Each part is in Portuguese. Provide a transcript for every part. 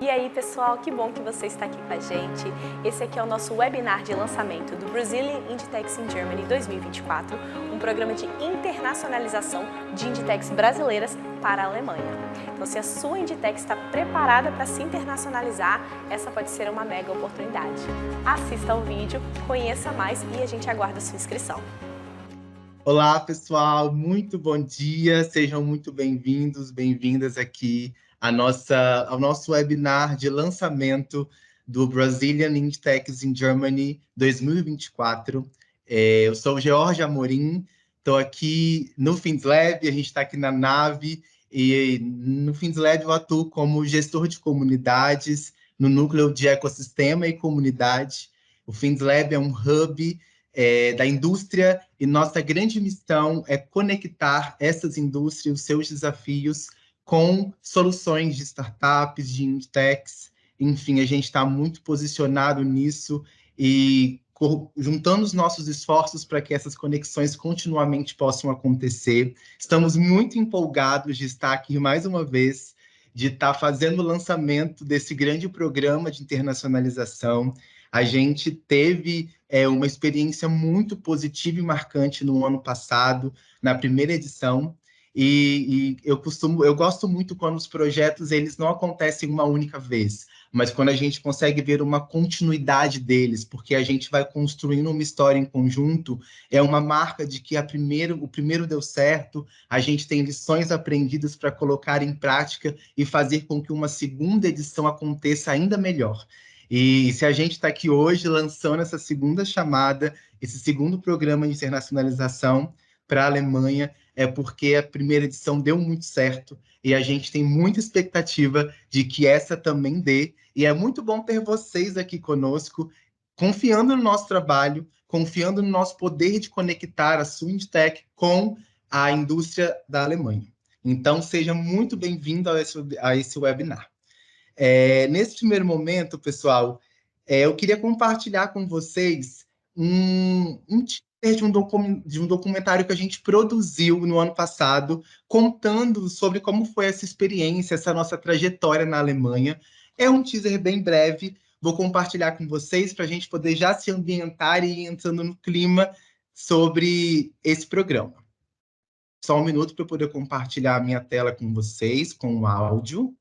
E aí, pessoal, que bom que você está aqui com a gente. Esse aqui é o nosso webinar de lançamento do Brazilian Inditex in Germany 2024, um programa de internacionalização de Inditex brasileiras para a Alemanha. Então, se a sua Inditex está preparada para se internacionalizar, essa pode ser uma mega oportunidade. Assista ao vídeo, conheça mais e a gente aguarda a sua inscrição. Olá, pessoal, muito bom dia, sejam muito bem-vindos, bem-vindas aqui ao nosso webinar de lançamento do Brazilian Inditex in Germany 2024. Eu sou o George Amorim, estou aqui no FindsLab, a gente está aqui na nave, e no FindsLab eu atuo como gestor de comunidades no núcleo de ecossistema e comunidade. O FindsLab é um hub da indústria e nossa grande missão é conectar essas indústrias, os seus desafios, com soluções de startups, de indtechs. Enfim, a gente está muito posicionado nisso e juntando os nossos esforços para que essas conexões continuamente possam acontecer. Estamos muito empolgados de estar aqui mais uma vez, de estar fazendo o lançamento desse grande programa de internacionalização. A gente teve uma experiência muito positiva e marcante no ano passado, na primeira edição, e eu gosto muito quando os projetos eles não acontecem uma única vez, mas quando a gente consegue ver uma continuidade deles, porque a gente vai construindo uma história em conjunto, é uma marca de que o primeiro deu certo, a gente tem lições aprendidas para colocar em prática e fazer com que uma segunda edição aconteça ainda melhor. E se a gente está aqui hoje lançando essa segunda chamada, esse segundo programa de internacionalização para a Alemanha, é porque a primeira edição deu muito certo e a gente tem muita expectativa de que essa também dê. E é muito bom ter vocês aqui conosco, confiando no nosso trabalho, confiando no nosso poder de conectar a sua Indtech com a indústria da Alemanha. Então, seja muito bem-vindo a esse webinar. Nesse primeiro momento, pessoal, eu queria compartilhar com vocês um teaser de um documentário que a gente produziu no ano passado, contando sobre como foi essa experiência, essa nossa trajetória na Alemanha. É um teaser bem breve, vou compartilhar com vocês para a gente poder já se ambientar e ir entrando no clima sobre esse programa. Só um minuto para eu poder compartilhar a minha tela com vocês, com o áudio.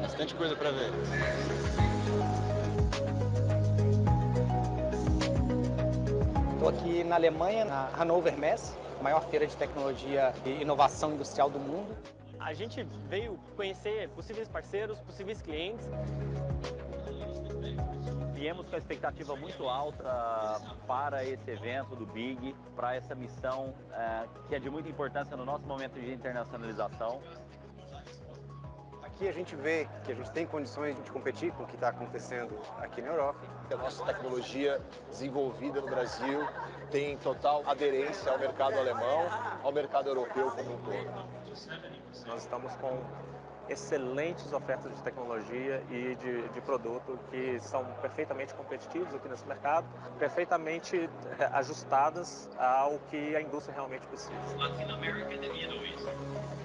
Bastante coisa para ver. Estou aqui na Alemanha, na Hannover Messe, a maior feira de tecnologia e inovação industrial do mundo. A gente veio conhecer possíveis parceiros, possíveis clientes. Viemos com a expectativa muito alta para esse evento do BIG, para essa missão que é de muita importância no nosso momento de internacionalização. Aqui a gente vê que a gente tem condições de competir com o que está acontecendo aqui na Europa. A nossa tecnologia desenvolvida no Brasil tem total aderência ao mercado alemão, ao mercado europeu como um todo. Nós estamos com excelentes ofertas de tecnologia e de produto que são perfeitamente competitivos aqui nesse mercado, perfeitamente ajustadas ao que a indústria realmente precisa.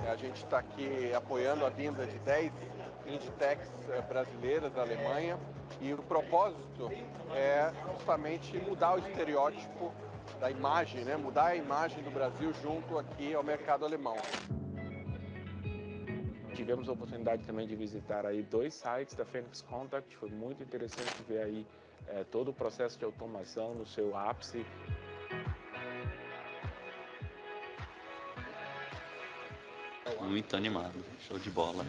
A gente está aqui apoiando a vinda de 10 Inditex brasileiras da Alemanha e o propósito é justamente mudar o estereótipo da imagem, né? Mudar a imagem do Brasil junto aqui ao mercado alemão. Tivemos a oportunidade também de visitar aí 2 sites da Phoenix Contact, foi muito interessante ver aí todo o processo de automação no seu ápice. Muito animado, show de bola.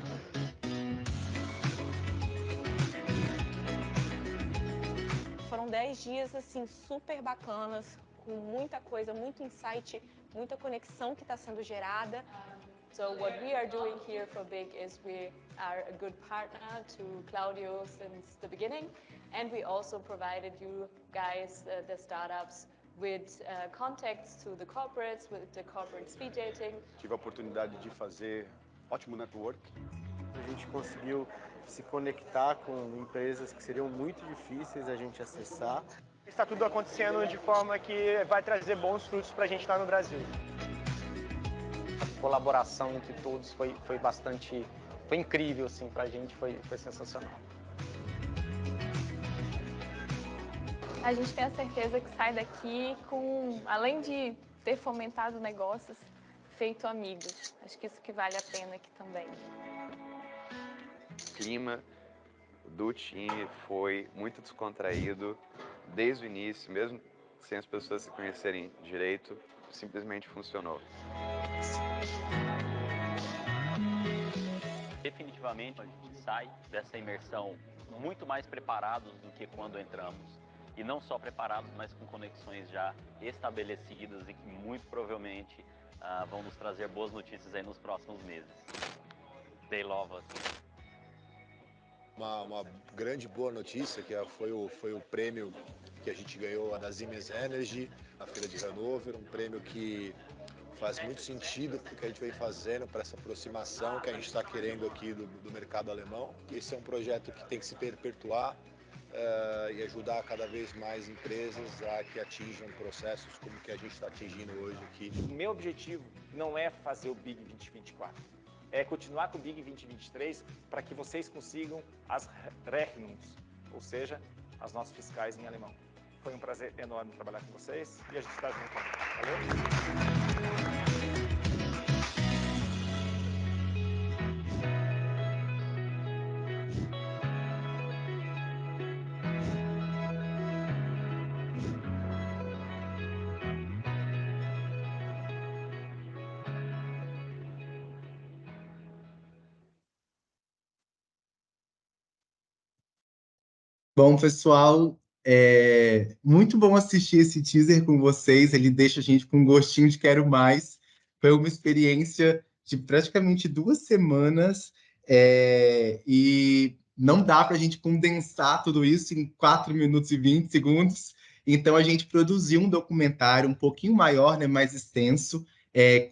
Foram 10 dias assim super bacanas, com muita coisa, muito insight, muita conexão que está sendo gerada. So what we are doing here for BIG is we are a good partner to Claudio since the beginning, and we also provided you guys, the startups, with contacts to the corporates, with the corporate speed dating. Tive a oportunidade de fazer ótimo network. A gente conseguiu se conectar com empresas que seriam muito difíceis a gente acessar. Está tudo acontecendo de forma que vai trazer bons frutos para a gente lá no Brasil. A colaboração entre todos foi incrível, assim, para a gente foi sensacional. A gente tem a certeza que sai daqui com, além de ter fomentado negócios, feito amigos. Acho que isso que vale a pena aqui também. O clima do time foi muito descontraído desde o início, mesmo sem as pessoas se conhecerem direito, simplesmente funcionou. Definitivamente a gente sai dessa imersão muito mais preparados do que quando entramos. E não só preparados, mas com conexões já estabelecidas e que muito provavelmente vão nos trazer boas notícias aí nos próximos meses. They love us. Uma grande boa notícia que foi o prêmio que a gente ganhou da Siemens Energy na Feira de Hannover, um prêmio que faz muito sentido para o que a gente vem fazendo, para essa aproximação que a gente está querendo aqui do mercado alemão. Esse é um projeto que tem que se perpetuar e ajudar cada vez mais empresas a que atinjam processos como que a gente está atingindo hoje aqui. O meu objetivo não é fazer o BIG 2024, é continuar com o BIG 2023 para que vocês consigam as Rechnungs, ou seja, as notas fiscais em alemão. Foi um prazer enorme trabalhar com vocês e a gente está junto. Valeu? Bom, pessoal, muito bom assistir esse teaser com vocês. Ele deixa a gente com um gostinho de quero mais. Foi uma experiência de praticamente 2 semanas e não dá para a gente condensar tudo isso em 4 minutos e 20 segundos. Então, a gente produziu um documentário um pouquinho maior, né, mais extenso,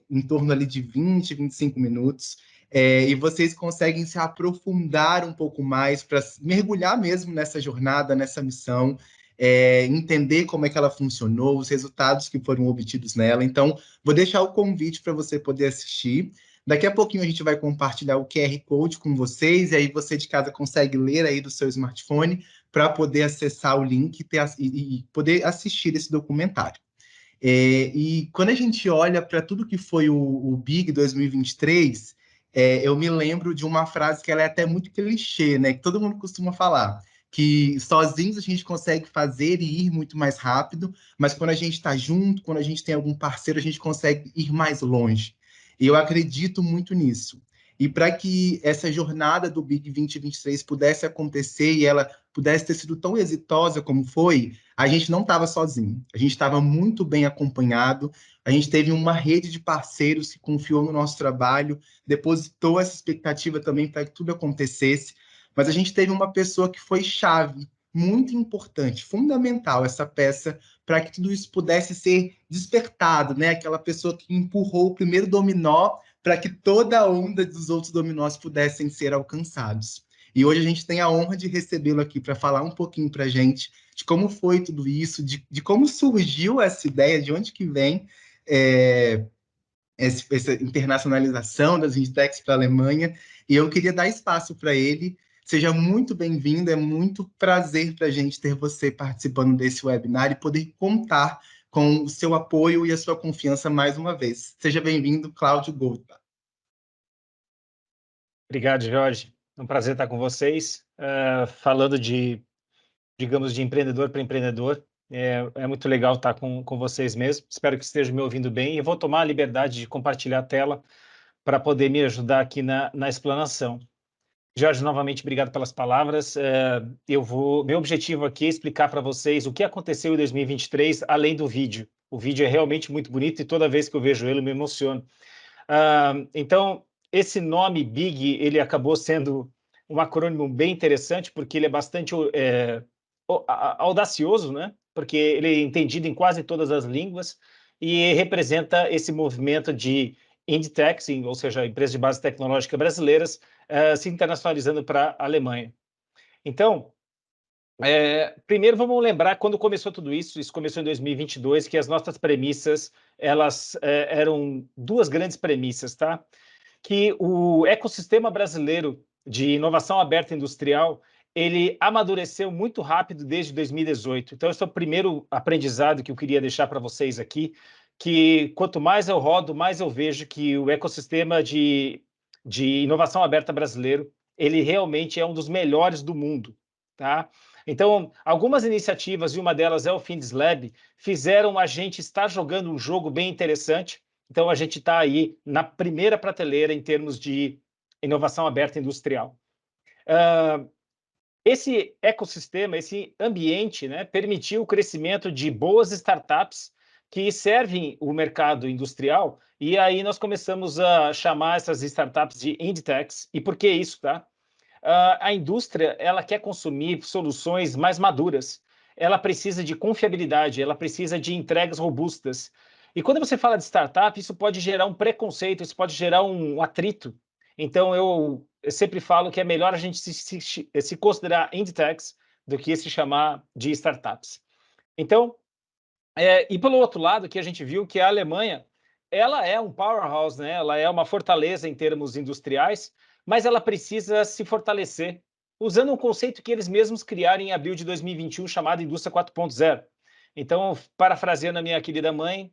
em torno ali de 20, 25 minutos. E vocês conseguem se aprofundar um pouco mais para mergulhar mesmo nessa jornada, nessa missão, entender como é que ela funcionou, os resultados que foram obtidos nela. Então, vou deixar o convite para você poder assistir. Daqui a pouquinho a gente vai compartilhar o QR Code com vocês, e aí você de casa consegue ler aí do seu smartphone para poder acessar o link e poder assistir esse documentário. E quando a gente olha para tudo que foi o BIG 2023... eu me lembro de uma frase que ela é até muito clichê, né? Que todo mundo costuma falar, que sozinhos a gente consegue fazer e ir muito mais rápido, mas quando a gente está junto, quando a gente tem algum parceiro, a gente consegue ir mais longe. E eu acredito muito nisso. E para que essa jornada do BIG 2023 pudesse acontecer e ela pudesse ter sido tão exitosa como foi, a gente não estava sozinho. A gente estava muito bem acompanhado. A gente teve uma rede de parceiros que confiou no nosso trabalho, depositou essa expectativa também para que tudo acontecesse. Mas a gente teve uma pessoa que foi chave, muito importante, fundamental, essa peça, para que tudo isso pudesse ser despertado, né? Aquela pessoa que empurrou o primeiro dominó para que toda a onda dos outros dominós pudessem ser alcançados. E hoje a gente tem a honra de recebê-lo aqui para falar um pouquinho para a gente de como foi tudo isso, de como surgiu essa ideia, de onde que vem essa internacionalização das Inditex para a Alemanha. E eu queria dar espaço para ele. Seja muito bem-vindo, é muito prazer para a gente ter você participando desse webinar e poder contar com o seu apoio e a sua confiança mais uma vez. Seja bem-vindo, Cláudio Goldbach. Obrigado, Jorge. É um prazer estar com vocês, falando digamos, de empreendedor para empreendedor. É muito legal estar com vocês mesmo. Espero que estejam me ouvindo bem. E vou tomar a liberdade de compartilhar a tela para poder me ajudar aqui na explanação. Jorge, novamente, obrigado pelas palavras. Meu objetivo aqui é explicar para vocês o que aconteceu em 2023, além do vídeo. O vídeo é realmente muito bonito e toda vez que eu vejo ele, eu me emociono. Então, esse nome BIG, ele acabou sendo um acrônimo bem interessante, porque ele é bastante audacioso, né? Porque ele é entendido em quase todas as línguas e representa esse movimento de Inditex, ou seja, empresas de base tecnológica brasileiras, se internacionalizando para a Alemanha. Então, primeiro vamos lembrar quando começou tudo isso. Isso começou em 2022, que as nossas premissas, elas eram duas grandes premissas, tá? Que o ecossistema brasileiro de inovação aberta industrial, ele amadureceu muito rápido desde 2018. Então, esse é o primeiro aprendizado que eu queria deixar para vocês aqui, que quanto mais eu rodo, mais eu vejo que o ecossistema de inovação aberta brasileiro, ele realmente é um dos melhores do mundo, tá? Então, algumas iniciativas, e uma delas é o FindesLab, fizeram a gente estar jogando um jogo bem interessante. Então, a gente está aí na primeira prateleira em termos de inovação aberta industrial. Esse ecossistema, esse ambiente, né, permitiu o crescimento de boas startups que servem o mercado industrial, e aí nós começamos a chamar essas startups de Inditex. E por que isso, tá? A indústria, ela quer consumir soluções mais maduras, ela precisa de confiabilidade, ela precisa de entregas robustas. E quando você fala de startup, isso pode gerar um preconceito, isso pode gerar um atrito. Então, eu sempre falo que é melhor a gente se considerar Inditex do que se chamar de startups. Então, e pelo outro lado, que a gente viu que a Alemanha, ela é um powerhouse, né? Ela é uma fortaleza em termos industriais, mas ela precisa se fortalecer usando um conceito que eles mesmos criaram em abril de 2021, chamado Indústria 4.0. Então, parafraseando a minha querida mãe,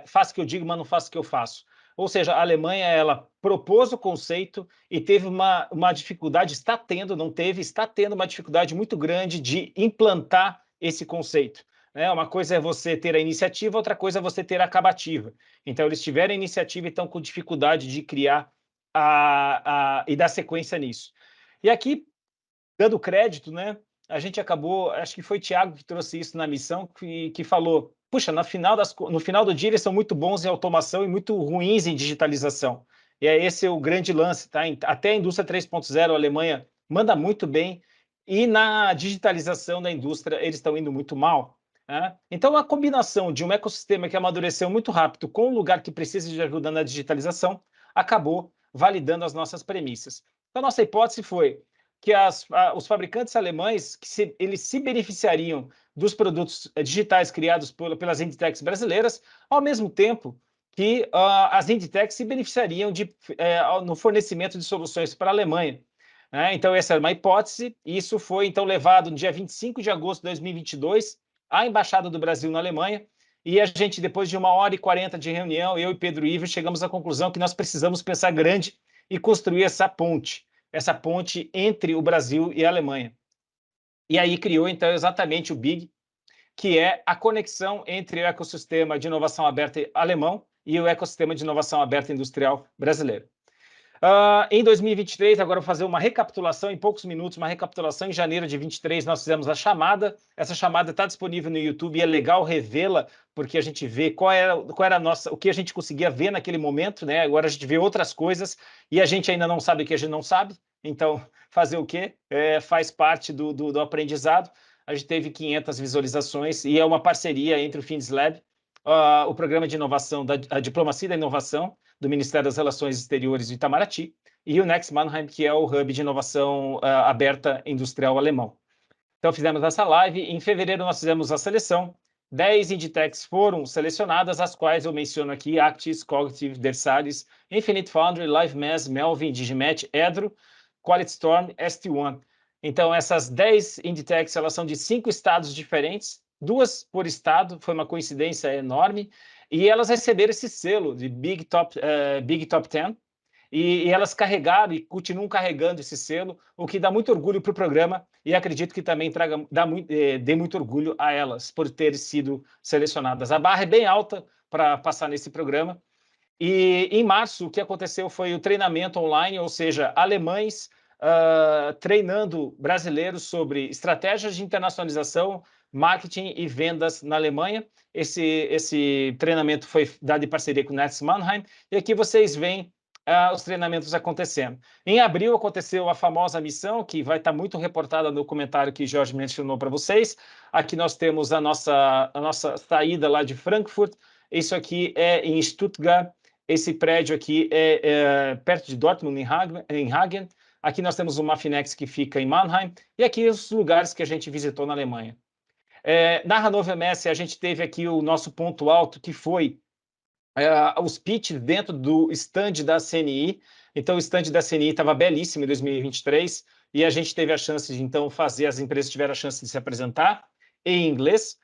faça o que eu digo, mas não faça o que eu faço. Ou seja, a Alemanha, ela propôs o conceito e teve uma dificuldade, está tendo uma dificuldade muito grande de implantar esse conceito. Uma coisa é você ter a iniciativa, outra coisa é você ter a acabativa. Então, eles tiveram a iniciativa e estão com dificuldade de criar e dar sequência nisso. E aqui, dando crédito, né, a gente acabou, acho que foi o Thiago que trouxe isso na missão, que falou, puxa, no final do dia eles são muito bons em automação e muito ruins em digitalização. E esse é o grande lance, tá? Até a indústria 3.0, a Alemanha manda muito bem, e na digitalização da indústria eles estão indo muito mal. Então, a combinação de um ecossistema que amadureceu muito rápido com um lugar que precisa de ajuda na digitalização acabou validando as nossas premissas. Então, a nossa hipótese foi que os fabricantes alemães eles se beneficiariam dos produtos digitais criados pelas Inditex brasileiras, ao mesmo tempo que as Inditex se beneficiariam no fornecimento de soluções para a Alemanha. Então, essa era uma hipótese, e isso foi então levado no dia 25 de agosto de 2022 à Embaixada do Brasil na Alemanha, e a gente, depois de 1h40 de reunião, eu e Pedro Ivo, chegamos à conclusão que nós precisamos pensar grande e construir essa ponte entre o Brasil e a Alemanha. E aí criou, então, exatamente o BIG, que é a conexão entre o ecossistema de inovação aberta alemão e o ecossistema de inovação aberta industrial brasileiro. Em 2023, agora eu vou fazer uma recapitulação em poucos minutos, uma recapitulação. Em janeiro de 23, nós fizemos a chamada. Essa chamada está disponível no YouTube e é legal revê-la, porque a gente vê qual era o que a gente conseguia ver naquele momento, né? Agora a gente vê outras coisas e a gente ainda não sabe o que a gente não sabe. Então, fazer o quê? Faz parte do aprendizado. A gente teve 500 visualizações e é uma parceria entre o FindesLab, o Programa de Inovação, a Diplomacia da Inovação, do Ministério das Relações Exteriores de Itamaraty, e o Next Mannheim, que é o hub de inovação aberta industrial alemão. Então, fizemos essa live. Em fevereiro, nós fizemos a seleção. 10 Inditex foram selecionadas, as quais eu menciono aqui: Actis, Cognitive, Versalis, Infinite Foundry, LiveMass, Melvin, Digimatch, Edro, Quality Storm, ST1. Então, essas 10 Inditex, elas são de 5 estados diferentes, 2 por estado, foi uma coincidência enorme, e elas receberam esse selo de Big Top 10, e elas carregaram e continuam carregando esse selo, o que dá muito orgulho para o programa, e acredito que também dê muito orgulho a elas por terem sido selecionadas. A barra é bem alta para passar nesse programa. E em março, o que aconteceu foi o treinamento online, ou seja, alemães treinando brasileiros sobre estratégias de internacionalização, Marketing e Vendas na Alemanha. Esse treinamento foi dado em parceria com o Netz Mannheim, e aqui vocês veem os treinamentos acontecendo. Em abril aconteceu a famosa missão, que vai estar muito reportada no comentário que Jorge mencionou para vocês. Aqui nós temos a nossa saída lá de Frankfurt. Isso aqui é em Stuttgart. Esse prédio aqui é perto de Dortmund, em Hagen. Aqui nós temos o Mafinex, que fica em Mannheim. E aqui os lugares que a gente visitou na Alemanha. Na Hannover Messe, a gente teve aqui o nosso ponto alto, que foi os pitches dentro do stand da CNI. Então, o stand da CNI estava belíssimo em 2023, e a gente teve a chance de, então, as empresas tiveram a chance de se apresentar em inglês.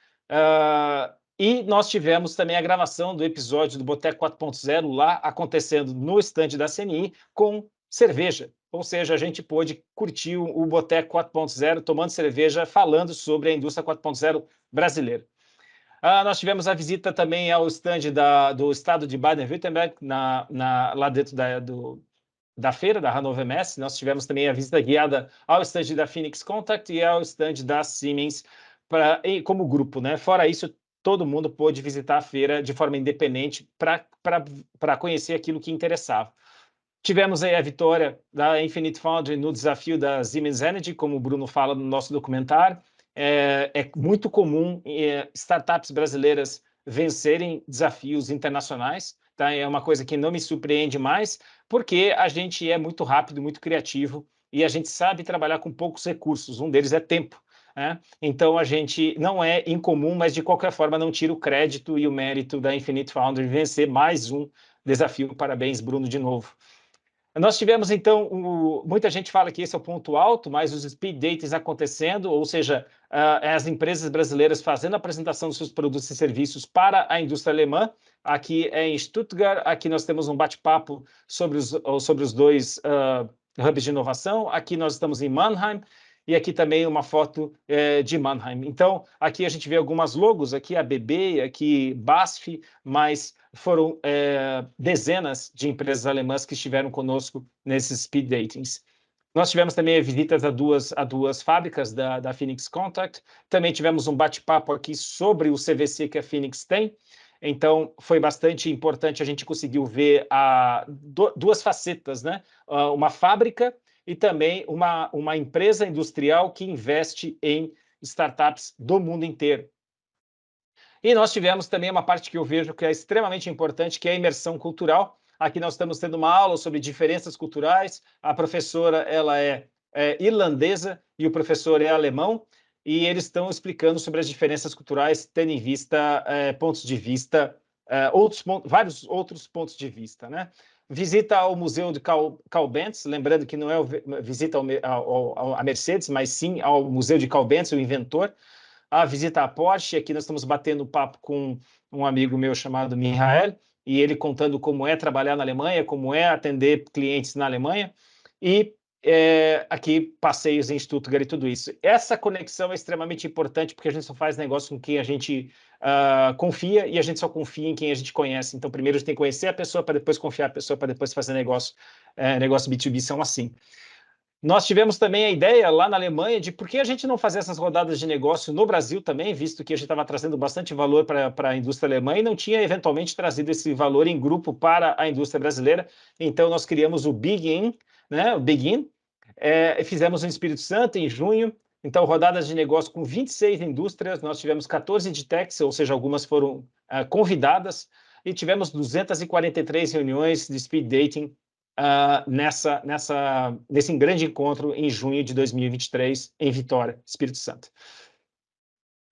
E nós tivemos também a gravação do episódio do Boteco 4.0 lá, acontecendo no stand da CNI, com cerveja. Ou seja, a gente pôde curtir o Boteco 4.0, tomando cerveja, falando sobre a indústria 4.0 brasileira. Nós tivemos a visita também ao stand do estado de Baden-Württemberg, lá dentro da feira, da Hannover Messe. Nós tivemos também a visita guiada ao stand da Phoenix Contact e ao stand da Siemens, como grupo, né? Fora isso, todo mundo pôde visitar a feira de forma independente para conhecer aquilo que interessava. Tivemos aí a vitória da Infinite Foundry no desafio da Siemens Energy, como o Bruno fala no nosso documentário. É muito comum startups brasileiras vencerem desafios internacionais, tá? É uma coisa que não me surpreende mais, porque a gente é muito rápido, muito criativo, e a gente sabe trabalhar com poucos recursos. Um deles é tempo, né? Então, a gente não é incomum, mas de qualquer forma não tira o crédito e o mérito da Infinite Foundry vencer mais um desafio. Parabéns, Bruno, de novo. Nós tivemos, então, muita gente fala que esse é o ponto alto, mas os speed datings acontecendo, ou seja, as empresas brasileiras fazendo a apresentação dos seus produtos e serviços para a indústria alemã. Aqui é em Stuttgart, aqui nós temos um bate-papo sobre os dois hubs de inovação. Aqui nós estamos em Mannheim, e aqui também uma foto de Mannheim. Então, aqui a gente vê algumas logos, aqui a BB, aqui BASF, mas foram dezenas de empresas alemãs que estiveram conosco nesses speed datings. Nós tivemos também visitas a duas fábricas da Phoenix Contact. Também tivemos um bate-papo aqui sobre o CVC que a Phoenix tem. Então, foi bastante importante, a gente conseguiu ver duas facetas, né? Uma fábrica e também uma empresa industrial que investe em startups do mundo inteiro. E nós tivemos também uma parte que eu vejo que é extremamente importante, que é a imersão cultural. Aqui nós estamos tendo uma aula sobre diferenças culturais. A professora ela é irlandesa e o professor é alemão, e eles estão explicando sobre as diferenças culturais, tendo em vista pontos de vista, vários outros pontos de vista, né? Visita ao Museu de Carl Benz, lembrando que não é visita a Mercedes, mas sim ao Museu de Carl Benz, o inventor. A visita à Porsche, aqui nós estamos batendo papo com um amigo meu chamado Michael, e ele contando como é trabalhar na Alemanha, como é atender clientes na Alemanha, e aqui passeios em Stuttgart e tudo isso. Essa conexão é extremamente importante, porque a gente só faz negócio com quem a gente confia, e a gente só confia em quem a gente conhece. Então, primeiro a gente tem que conhecer a pessoa, para depois confiar a pessoa, para depois fazer negócio. Negócio B2B são assim. Nós tivemos também a ideia lá na Alemanha de por que a gente não fazer essas rodadas de negócio no Brasil também, visto que a gente estava trazendo bastante valor para a indústria alemã e não tinha eventualmente trazido esse valor em grupo para a indústria brasileira. Então, nós criamos o Begin, né? O Begin. Fizemos no Espírito Santo em junho. Então, rodadas de negócio com 26 indústrias. Nós tivemos 14 de techs, ou seja, algumas foram convidadas, e tivemos 243 reuniões de speed dating nesse grande encontro em junho de 2023, em Vitória, Espírito Santo.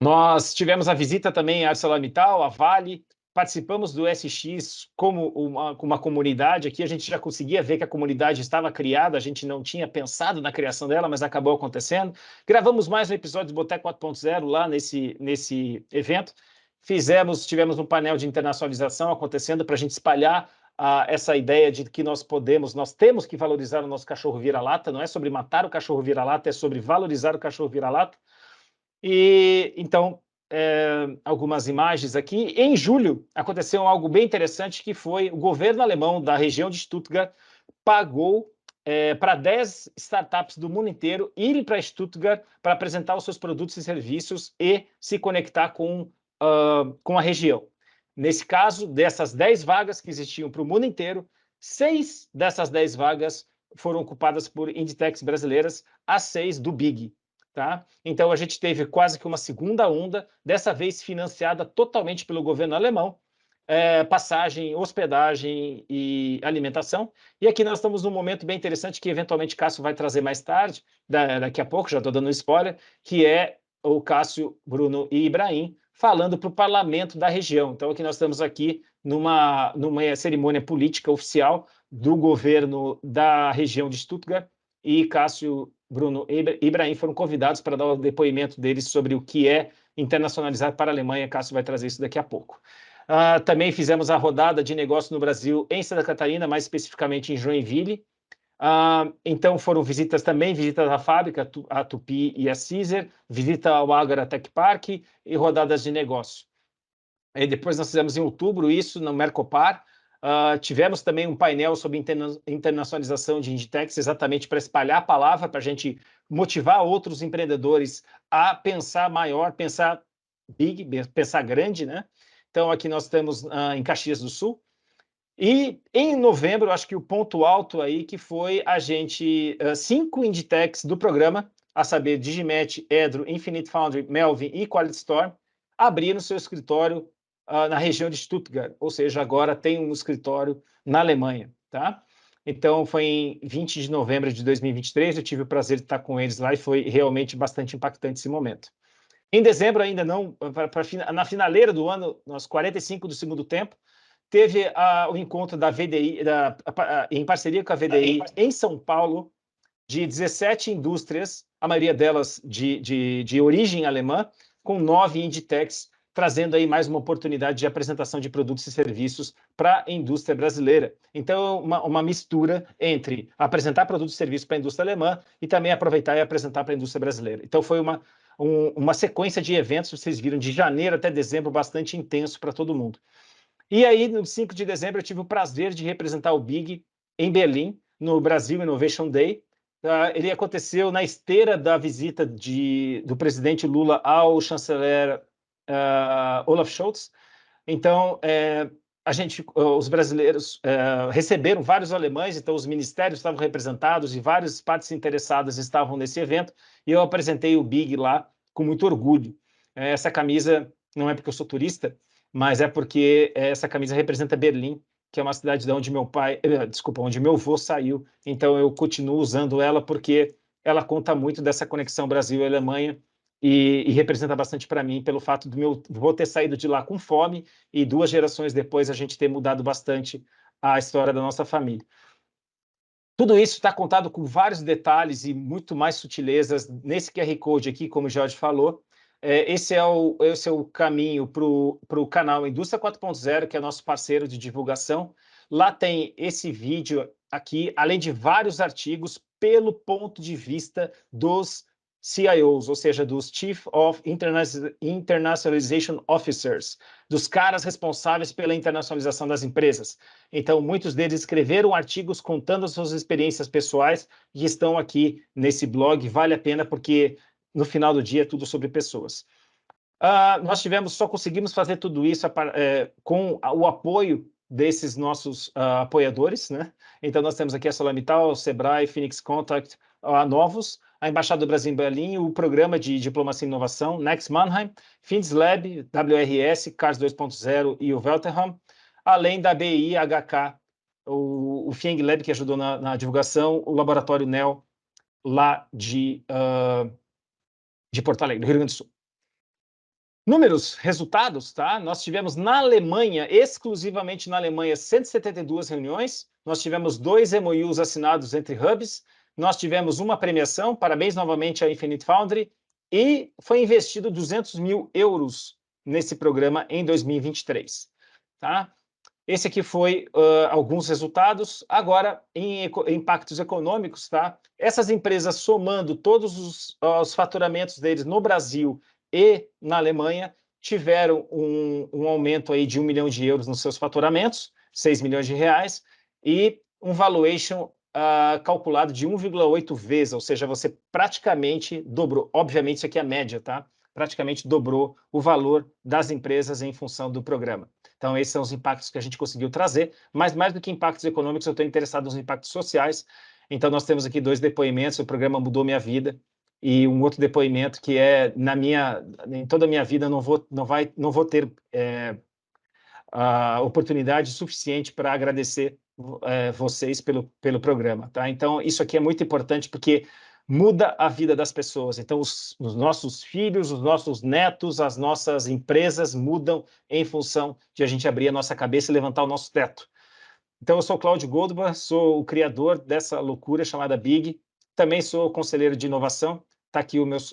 Nós tivemos a visita também à ArcelorMittal, à Vale, participamos do SX como uma comunidade. Aqui a gente já conseguia ver que a comunidade estava criada, a gente não tinha pensado na criação dela, mas acabou acontecendo. Gravamos mais um episódio do Boteco 4.0 lá nesse evento. Tivemos um painel de internacionalização acontecendo para a gente espalhar essa ideia de que nós temos que valorizar o nosso cachorro vira-lata. Não é sobre matar o cachorro vira-lata, é sobre valorizar o cachorro vira-lata. E então, algumas imagens aqui. Em julho, aconteceu algo bem interessante, que foi o governo alemão da região de Stuttgart pagou para 10 startups do mundo inteiro irem para Stuttgart para apresentar os seus produtos e serviços e se conectar com a região. Nesse caso, dessas 10 vagas que existiam para o mundo inteiro, 6 dessas 10 vagas foram ocupadas por Inditex brasileiras, as 6 do Big. Tá? Então, a gente teve quase que uma segunda onda, dessa vez financiada totalmente pelo governo alemão, passagem, hospedagem e alimentação. E aqui nós estamos num momento bem interessante que, eventualmente, Cássio vai trazer mais tarde, daqui a pouco, já estou dando um spoiler, que é o Cássio, Bruno e Ibrahim falando para o parlamento da região. Então, aqui nós estamos aqui numa cerimônia política oficial do governo da região de Stuttgart, e Cássio, Bruno e Ibrahim foram convidados para dar o depoimento deles sobre o que é internacionalizar para a Alemanha. Cássio vai trazer isso daqui a pouco. Também fizemos a rodada de negócio no Brasil em Santa Catarina, mais especificamente em Joinville. Então foram visitas à fábrica, a Tupi e a Caesar, visita ao Agora Tech Park e rodadas de negócio. E depois nós fizemos em outubro isso no Mercopar. Tivemos também um painel sobre internacionalização de Inditex, exatamente para espalhar a palavra, para a gente motivar outros empreendedores a pensar maior, pensar big, pensar grande, né? Então aqui nós estamos em Caxias do Sul. E em novembro, acho que o ponto alto aí que foi a gente, 5 Inditex do programa, a saber, Digimatch, Edro, Infinite Foundry, Melvin e Quality Storm, abriram seu escritório na região de Stuttgart, ou seja, agora tem um escritório na Alemanha, tá? Então, foi em 20 de novembro de 2023, eu tive o prazer de estar com eles lá e foi realmente bastante impactante esse momento. Em dezembro, ainda não, na finaleira do ano, nos 45 do segundo tempo, teve o encontro da VDI, em parceria com a VDI, em São Paulo, de 17 indústrias, a maioria delas de origem alemã, com 9 Inditex, trazendo aí mais uma oportunidade de apresentação de produtos e serviços para a indústria brasileira. Então, uma mistura entre apresentar produtos e serviços para a indústria alemã e também aproveitar e apresentar para a indústria brasileira. Então, foi uma sequência de eventos, vocês viram, de janeiro até dezembro, bastante intenso para todo mundo. E aí, no 5 de dezembro, eu tive o prazer de representar o Big em Berlim, no Brasil Innovation Day. Ele aconteceu na esteira da visita do presidente Lula ao chanceler Olaf Scholz. Então, os brasileiros receberam vários alemães, então os ministérios estavam representados e várias partes interessadas estavam nesse evento, e eu apresentei o Big lá com muito orgulho. Essa camisa, não é porque eu sou turista, mas é porque essa camisa representa Berlim, que é uma cidade de onde onde meu avô saiu, então eu continuo usando ela porque ela conta muito dessa conexão Brasil e Alemanha, e representa bastante para mim pelo fato do meu avô ter saído de lá com fome e 2 gerações depois a gente ter mudado bastante a história da nossa família. Tudo isso está contado com vários detalhes e muito mais sutilezas nesse QR Code aqui, como o Jorge falou. Esse é o caminho para o canal Indústria 4.0, que é nosso parceiro de divulgação. Lá tem esse vídeo aqui, além de vários artigos pelo ponto de vista dos CIOs, ou seja, dos Chief of Internationalization Officers, dos caras responsáveis pela internacionalização das empresas. Então, muitos deles escreveram artigos contando as suas experiências pessoais e estão aqui nesse blog. Vale a pena porque, no final do dia, é tudo sobre pessoas. Nós só conseguimos fazer tudo isso com o apoio desses nossos apoiadores, né? Então, nós temos aqui a ArcelorMittal, o Sebrae, Phoenix Contact, a Novos, a Embaixada do Brasil em Berlim, o Programa de Diplomacia e Inovação, Next Mannheim, FindsLab, WRS, CARS 2.0 e o Welterham, além da BI, HK, o Fieng Lab, que ajudou na divulgação, o Laboratório NEL, lá de Porto Alegre, do Rio Grande do Sul. Números, resultados, tá? Nós tivemos na Alemanha, exclusivamente na Alemanha, 172 reuniões, nós tivemos 2 MOUs assinados entre hubs, nós tivemos uma premiação, parabéns novamente à Infinite Foundry, e foi investido 200 mil euros nesse programa em 2023, tá? Esse aqui foi alguns resultados. Agora, em impactos econômicos, tá? Essas empresas, somando todos os faturamentos deles no Brasil e na Alemanha, tiveram um aumento aí de 1 milhão de euros nos seus faturamentos, 6 milhões de reais, e um valuation calculado de 1,8 vezes, ou seja, você praticamente dobrou. Obviamente, isso aqui é a média, tá? Praticamente dobrou o valor das empresas em função do programa. Então, esses são os impactos que a gente conseguiu trazer, mas mais do que impactos econômicos, eu estou interessado nos impactos sociais. Então, nós temos aqui 2 depoimentos, o programa mudou minha vida, e um outro depoimento que é, em toda a minha vida, não vou ter a oportunidade suficiente para agradecer vocês pelo programa, tá? Então, isso aqui é muito importante porque muda a vida das pessoas. Então, os nossos filhos, os nossos netos, as nossas empresas mudam em função de a gente abrir a nossa cabeça e levantar o nosso teto. Então, eu sou Cláudio Goldman, sou o criador dessa loucura chamada Big. Também sou conselheiro de inovação.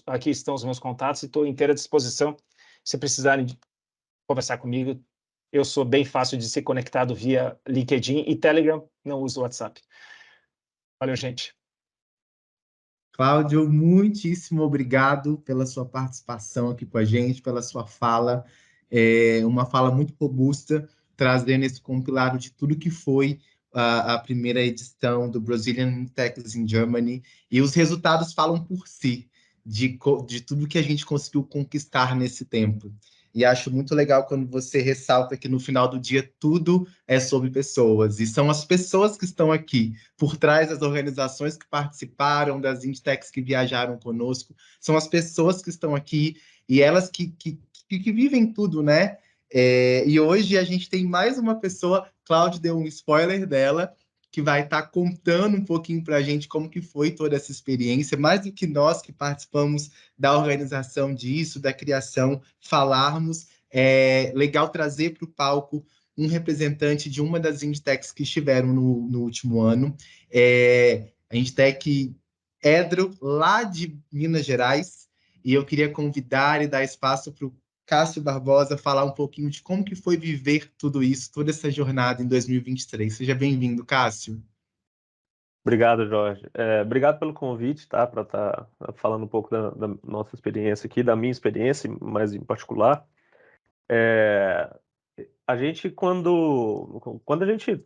Aqui estão os meus contatos e estou inteira disposição. Se precisarem conversar comigo, eu sou bem fácil de ser conectado via LinkedIn e Telegram, não uso WhatsApp. Valeu, gente. Cláudio, muitíssimo obrigado pela sua participação aqui com a gente, pela sua fala. Uma fala muito robusta, trazendo esse compilado de tudo que foi a primeira edição do Brazilian Techs in Germany. E os resultados falam por si, de tudo que a gente conseguiu conquistar nesse tempo. E acho muito legal quando você ressalta que no final do dia tudo é sobre pessoas. E são as pessoas que estão aqui, por trás das organizações que participaram, das Inditex que viajaram conosco. São as pessoas que estão aqui e elas que vivem tudo, né? E hoje a gente tem mais uma pessoa, Cláudio deu um spoiler dela, que vai estar contando um pouquinho para a gente como que foi toda essa experiência, mais do que nós que participamos da organização disso, da criação, falarmos. É legal trazer para o palco um representante de uma das Inditex que estiveram no último ano, a Inditec Edro, lá de Minas Gerais, e eu queria convidar e dar espaço para o Cássio Barbosa falar um pouquinho de como que foi viver tudo isso, toda essa jornada em 2023. Seja bem-vindo, Cássio. Obrigado, Jorge. Obrigado pelo convite, tá? Para estar falando um pouco da nossa experiência aqui, da minha experiência, mais em particular. A gente, quando a gente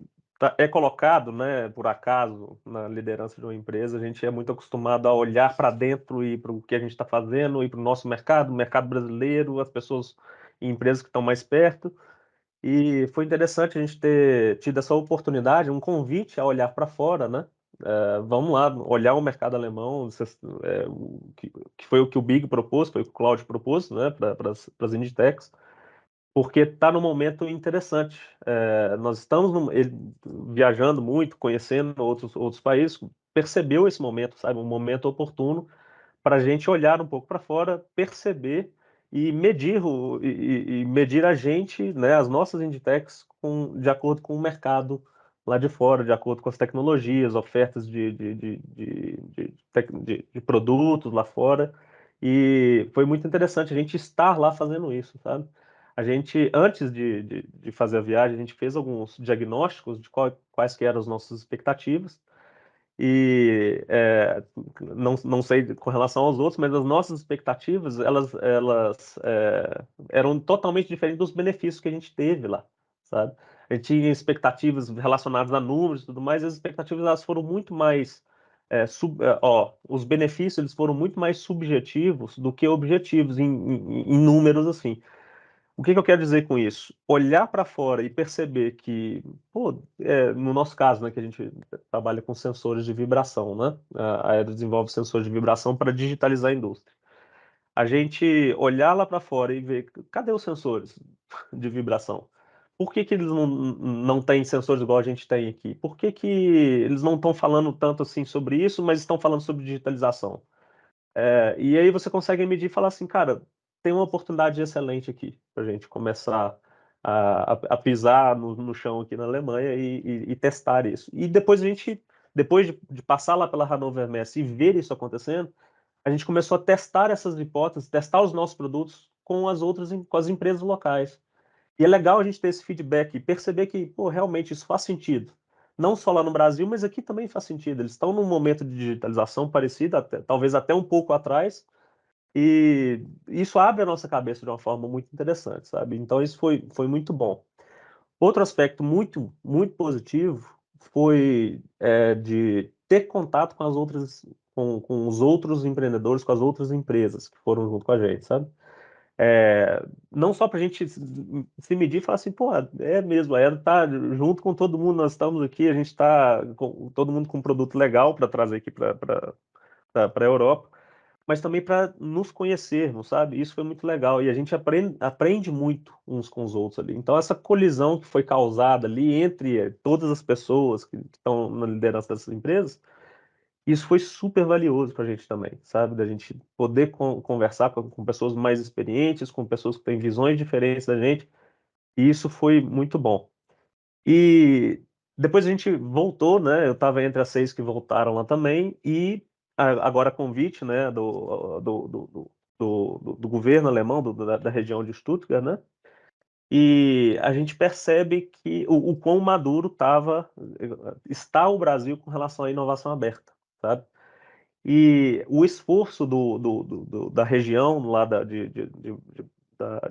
é colocado, né, por acaso, na liderança de uma empresa, a gente é muito acostumado a olhar para dentro e para o que a gente está fazendo, e para o nosso mercado, o mercado brasileiro, as pessoas e empresas que estão mais perto. E foi interessante a gente ter tido essa oportunidade, um convite a olhar para fora, né? Vamos lá, olhar o mercado alemão, que foi o que o Big propôs, foi o que o Cláudio propôs, né, para as Inditex, porque está num momento interessante. Nós estamos viajando muito, conhecendo outros países, percebeu esse momento, sabe, um momento oportuno para a gente olhar um pouco para fora, perceber e medir a gente, né, as nossas Inditex, de acordo com o mercado lá de fora, de acordo com as tecnologias, ofertas de produtos lá fora. E foi muito interessante a gente estar lá fazendo isso, sabe? A gente, antes de fazer a viagem, a gente fez alguns diagnósticos de quais que eram as nossas expectativas. E não sei com relação aos outros, mas as nossas expectativas elas eram totalmente diferentes dos benefícios que a gente teve lá, sabe? A gente tinha expectativas relacionadas a números e tudo mais, e as expectativas elas foram muito mais os benefícios eles foram muito mais subjetivos do que objetivos em números assim. O que eu quero dizer com isso? Olhar para fora e perceber que, no nosso caso, né, que a gente trabalha com sensores de vibração, né? A Aero desenvolve sensores de vibração para digitalizar a indústria. A gente olhar lá para fora e ver, cadê os sensores de vibração? Por que eles não têm sensores igual a gente tem aqui? Por que eles não estão falando tanto assim sobre isso, mas estão falando sobre digitalização? E aí você consegue medir e falar assim, cara, tem uma oportunidade excelente aqui para a gente começar a pisar no chão aqui na Alemanha e testar isso. E depois depois de passar lá pela Hannover Messe e ver isso acontecendo, a gente começou a testar essas hipóteses, testar os nossos produtos com as empresas locais. E é legal a gente ter esse feedback e perceber que, realmente isso faz sentido. Não só lá no Brasil, mas aqui também faz sentido. Eles estão num momento de digitalização parecido, talvez até um pouco atrás, e isso abre a nossa cabeça de uma forma muito interessante, sabe? Então isso foi muito bom. Outro aspecto muito, muito positivo foi de ter contato com as outras, com os outros empreendedores, com as outras empresas que foram junto com a gente, sabe? Não só para a gente se medir e falar assim, pô, é mesmo, a Aero tá junto com todo mundo, nós estamos aqui, a gente está todo mundo com um produto legal para trazer aqui para a Europa, mas também para nos conhecermos, sabe? Isso foi muito legal e a gente aprende muito uns com os outros ali. Então, essa colisão que foi causada ali entre todas as pessoas que estão na liderança dessas empresas, isso foi super valioso para a gente também, sabe? Da gente poder conversar com pessoas mais experientes, com pessoas que têm visões diferentes da gente, e isso foi muito bom. E depois a gente voltou, né? Eu estava entre as 6 que voltaram lá também, e agora a convite, né, do governo alemão, da região de Stuttgart, né? E a gente percebe que o quão maduro está o Brasil com relação à inovação aberta, sabe? E o esforço da região lá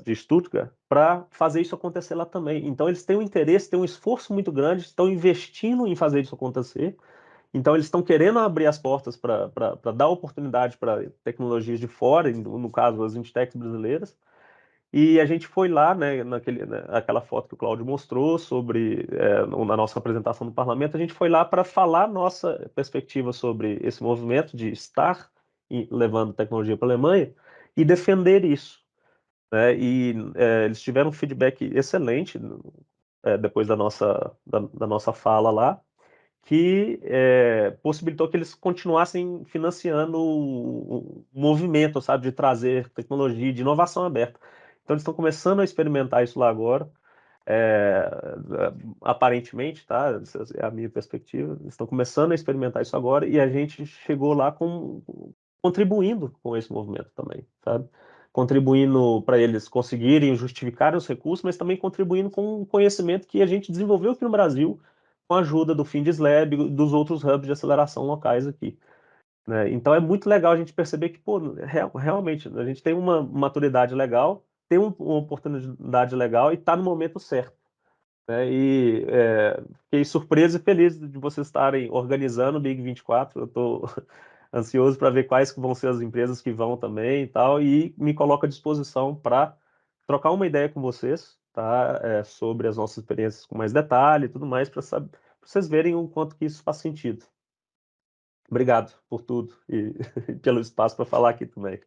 de Stuttgart para fazer isso acontecer lá também. Então, eles têm um interesse, têm um esforço muito grande, estão investindo em fazer isso acontecer. Então, eles estão querendo abrir as portas para dar oportunidade para tecnologias de fora, no caso, as Inditex brasileiras. E a gente foi lá, né, naquela foto que o Cláudio mostrou sobre na nossa apresentação no parlamento, a gente foi lá para falar nossa perspectiva sobre esse movimento de estar levando tecnologia para a Alemanha e defender isso, né? E eles tiveram um feedback excelente depois da nossa fala lá, que possibilitou que eles continuassem financiando o movimento, sabe, de trazer tecnologia, de inovação aberta. Então, eles estão começando a experimentar isso lá agora, aparentemente, tá? Essa é a minha perspectiva. Eles estão começando a experimentar isso agora e a gente chegou lá contribuindo com esse movimento também, sabe? Contribuindo para eles conseguirem justificar os recursos, mas também contribuindo com o conhecimento que a gente desenvolveu aqui no Brasil, com a ajuda do FindesLab e dos outros hubs de aceleração locais aqui, né? Então é muito legal a gente perceber que, pô, realmente a gente tem uma maturidade legal, tem uma oportunidade legal e está no momento certo, né? E fiquei surpreso e feliz de vocês estarem organizando o Big 24. Eu estou ansioso para ver quais que vão ser as empresas que vão também e tal, e me coloco à disposição para trocar uma ideia com vocês, tá? Sobre as nossas experiências com mais detalhe e tudo mais, para vocês verem o quanto que isso faz sentido. Obrigado por tudo e pelo espaço para falar aqui também.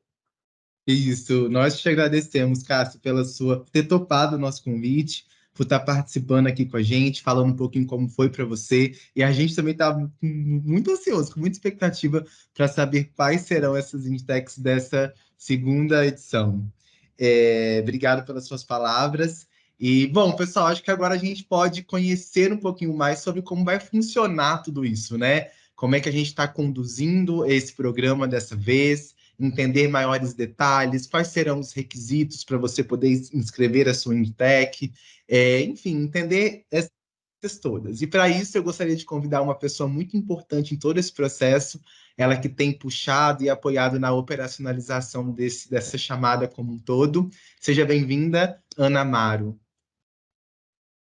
Isso, nós te agradecemos, Cássio, por ter topado o nosso convite, por estar participando aqui com a gente, falando um pouquinho como foi para você. E a gente também está muito ansioso, com muita expectativa para saber quais serão essas Inditex dessa segunda edição. Obrigado pelas suas palavras. E, bom, pessoal, acho que agora a gente pode conhecer um pouquinho mais sobre como vai funcionar tudo isso, né? Como é que a gente está conduzindo esse programa dessa vez, entender maiores detalhes, quais serão os requisitos para você poder inscrever a sua Inditec, enfim, entender essas coisas todas. E para isso eu gostaria de convidar uma pessoa muito importante em todo esse processo, ela que tem puxado e apoiado na operacionalização dessa chamada como um todo. Seja bem-vinda, Ana Amaro.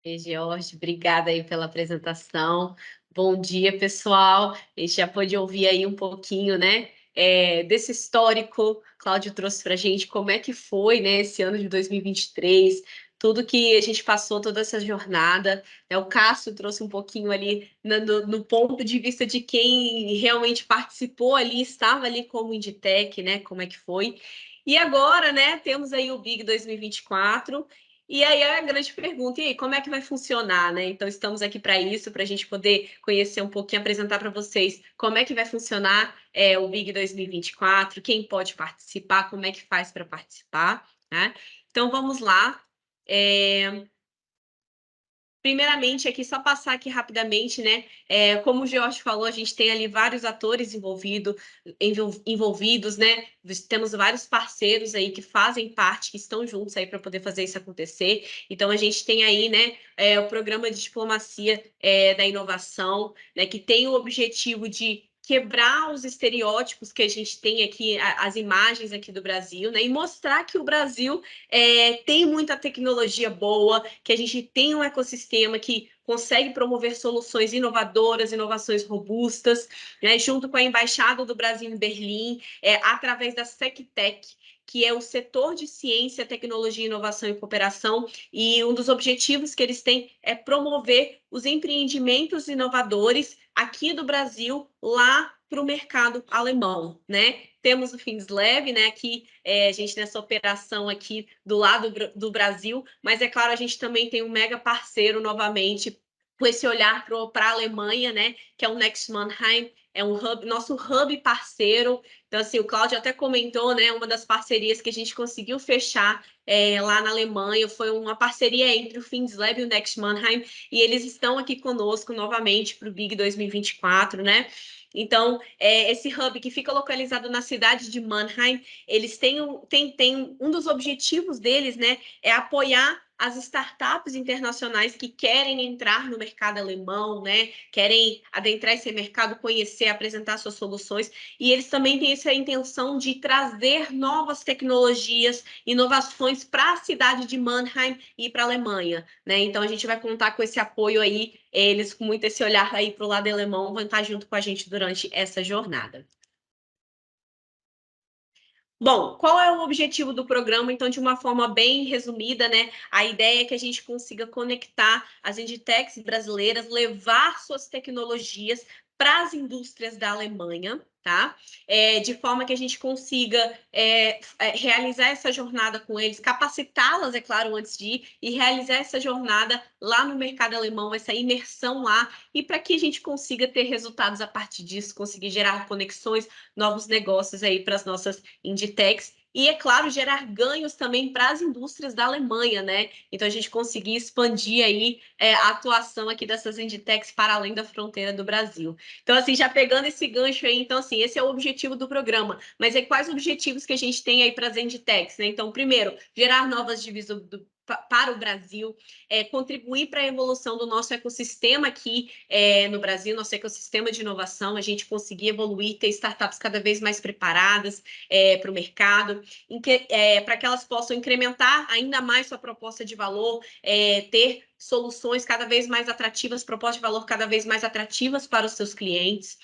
Oi, Jorge, obrigada aí pela apresentação. Bom dia, pessoal. A gente já pôde ouvir aí um pouquinho, né, desse histórico. Cláudio trouxe para a gente como é que foi, né, esse ano de 2023, tudo que a gente passou, toda essa jornada, né? O Cássio trouxe um pouquinho ali no ponto de vista de quem realmente participou ali, estava ali como Inditec, né, como é que foi. E agora, né, temos aí o Big 2024. E aí a grande pergunta, e aí, como é que vai funcionar, né? Então, estamos aqui para isso, para a gente poder conhecer um pouquinho, apresentar para vocês como é que vai funcionar o Big 2024, quem pode participar, como é que faz para participar, né? Então, vamos lá. Primeiramente, aqui, só passar aqui rapidamente, né? Como o Jorge falou, a gente tem ali vários atores envolvidos, né? Temos vários parceiros aí que fazem parte, que estão juntos aí para poder fazer isso acontecer. Então, a gente tem aí, né, o programa de diplomacia da inovação, né, que tem o objetivo de quebrar os estereótipos que a gente tem aqui, as imagens aqui do Brasil, né, e mostrar que o Brasil tem muita tecnologia boa, que a gente tem um ecossistema que consegue promover soluções inovadoras, inovações robustas, né, junto com a Embaixada do Brasil em Berlim, através da SecTech, que é o setor de ciência, tecnologia, inovação e cooperação, e um dos objetivos que eles têm é promover os empreendimentos inovadores aqui do Brasil lá para o mercado alemão, né? Temos o Finslab, né? Aqui, a gente nessa operação aqui do lado do Brasil, mas é claro, a gente também tem um mega parceiro novamente com esse olhar para a Alemanha, né? Que é o Next Mannheim, é um hub, nosso hub parceiro. Então, assim, o Cláudio até comentou, né? Uma das parcerias que a gente conseguiu fechar lá na Alemanha foi uma parceria entre o Finslab e o Next Mannheim, e eles estão aqui conosco novamente para o Big 2024, né? Então, esse hub que fica localizado na cidade de Mannheim, eles têm um dos objetivos deles, né, é apoiar as startups internacionais que querem entrar no mercado alemão, né, querem adentrar esse mercado, conhecer, apresentar suas soluções, e eles também têm essa intenção de trazer novas tecnologias, inovações para a cidade de Mannheim e para a Alemanha, né? Então a gente vai contar com esse apoio aí, eles com muito esse olhar aí para o lado alemão vão estar junto com a gente durante essa jornada. Bom, qual é o objetivo do programa? Então, de uma forma bem resumida, né? A ideia é que a gente consiga conectar as Inditex brasileiras, levar suas tecnologias para as indústrias da Alemanha, tá? De forma que a gente consiga realizar essa jornada com eles, capacitá-las, é claro, antes de ir, e realizar essa jornada lá no mercado alemão, essa imersão lá, e para que a gente consiga ter resultados a partir disso, conseguir gerar conexões, novos negócios aí para as nossas Inditex. E, é claro, gerar ganhos também para as indústrias da Alemanha, né? Então, a gente conseguir expandir aí a atuação aqui dessas Inditex para além da fronteira do Brasil. Então, assim, já pegando esse gancho aí, então, assim, esse é o objetivo do programa. Mas quais objetivos que a gente tem aí para as Inditex, né? Então, primeiro, gerar novas divisões para o Brasil, contribuir para a evolução do nosso ecossistema aqui no Brasil, nosso ecossistema de inovação, a gente conseguir evoluir, ter startups cada vez mais preparadas para o mercado, para que elas possam incrementar ainda mais sua proposta de valor, ter soluções cada vez mais atrativas, propostas de valor cada vez mais atrativas para os seus clientes,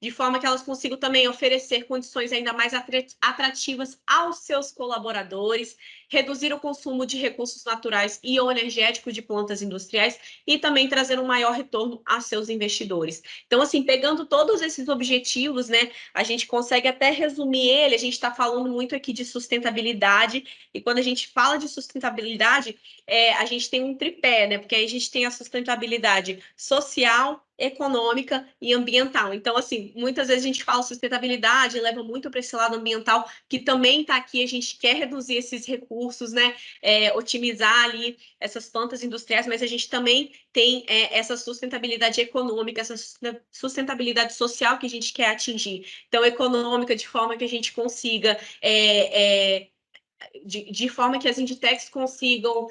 de forma que elas consigam também oferecer condições ainda mais atrativas aos seus colaboradores, reduzir o consumo de recursos naturais e ou energéticos de plantas industriais e também trazer um maior retorno a seus investidores. Então, assim, pegando todos esses objetivos, né, a gente consegue até resumir ele, a gente está falando muito aqui de sustentabilidade, e quando a gente fala de sustentabilidade, a gente tem um tripé, né, porque aí a gente tem a sustentabilidade social, econômica e ambiental. Então, assim, muitas vezes a gente fala sustentabilidade, leva muito para esse lado ambiental, que também está aqui, a gente quer reduzir esses recursos, né, otimizar ali essas plantas industriais, mas a gente também tem essa sustentabilidade econômica, essa sustentabilidade social que a gente quer atingir. Então, econômica, de forma que a gente consiga de forma que as Inditex consigam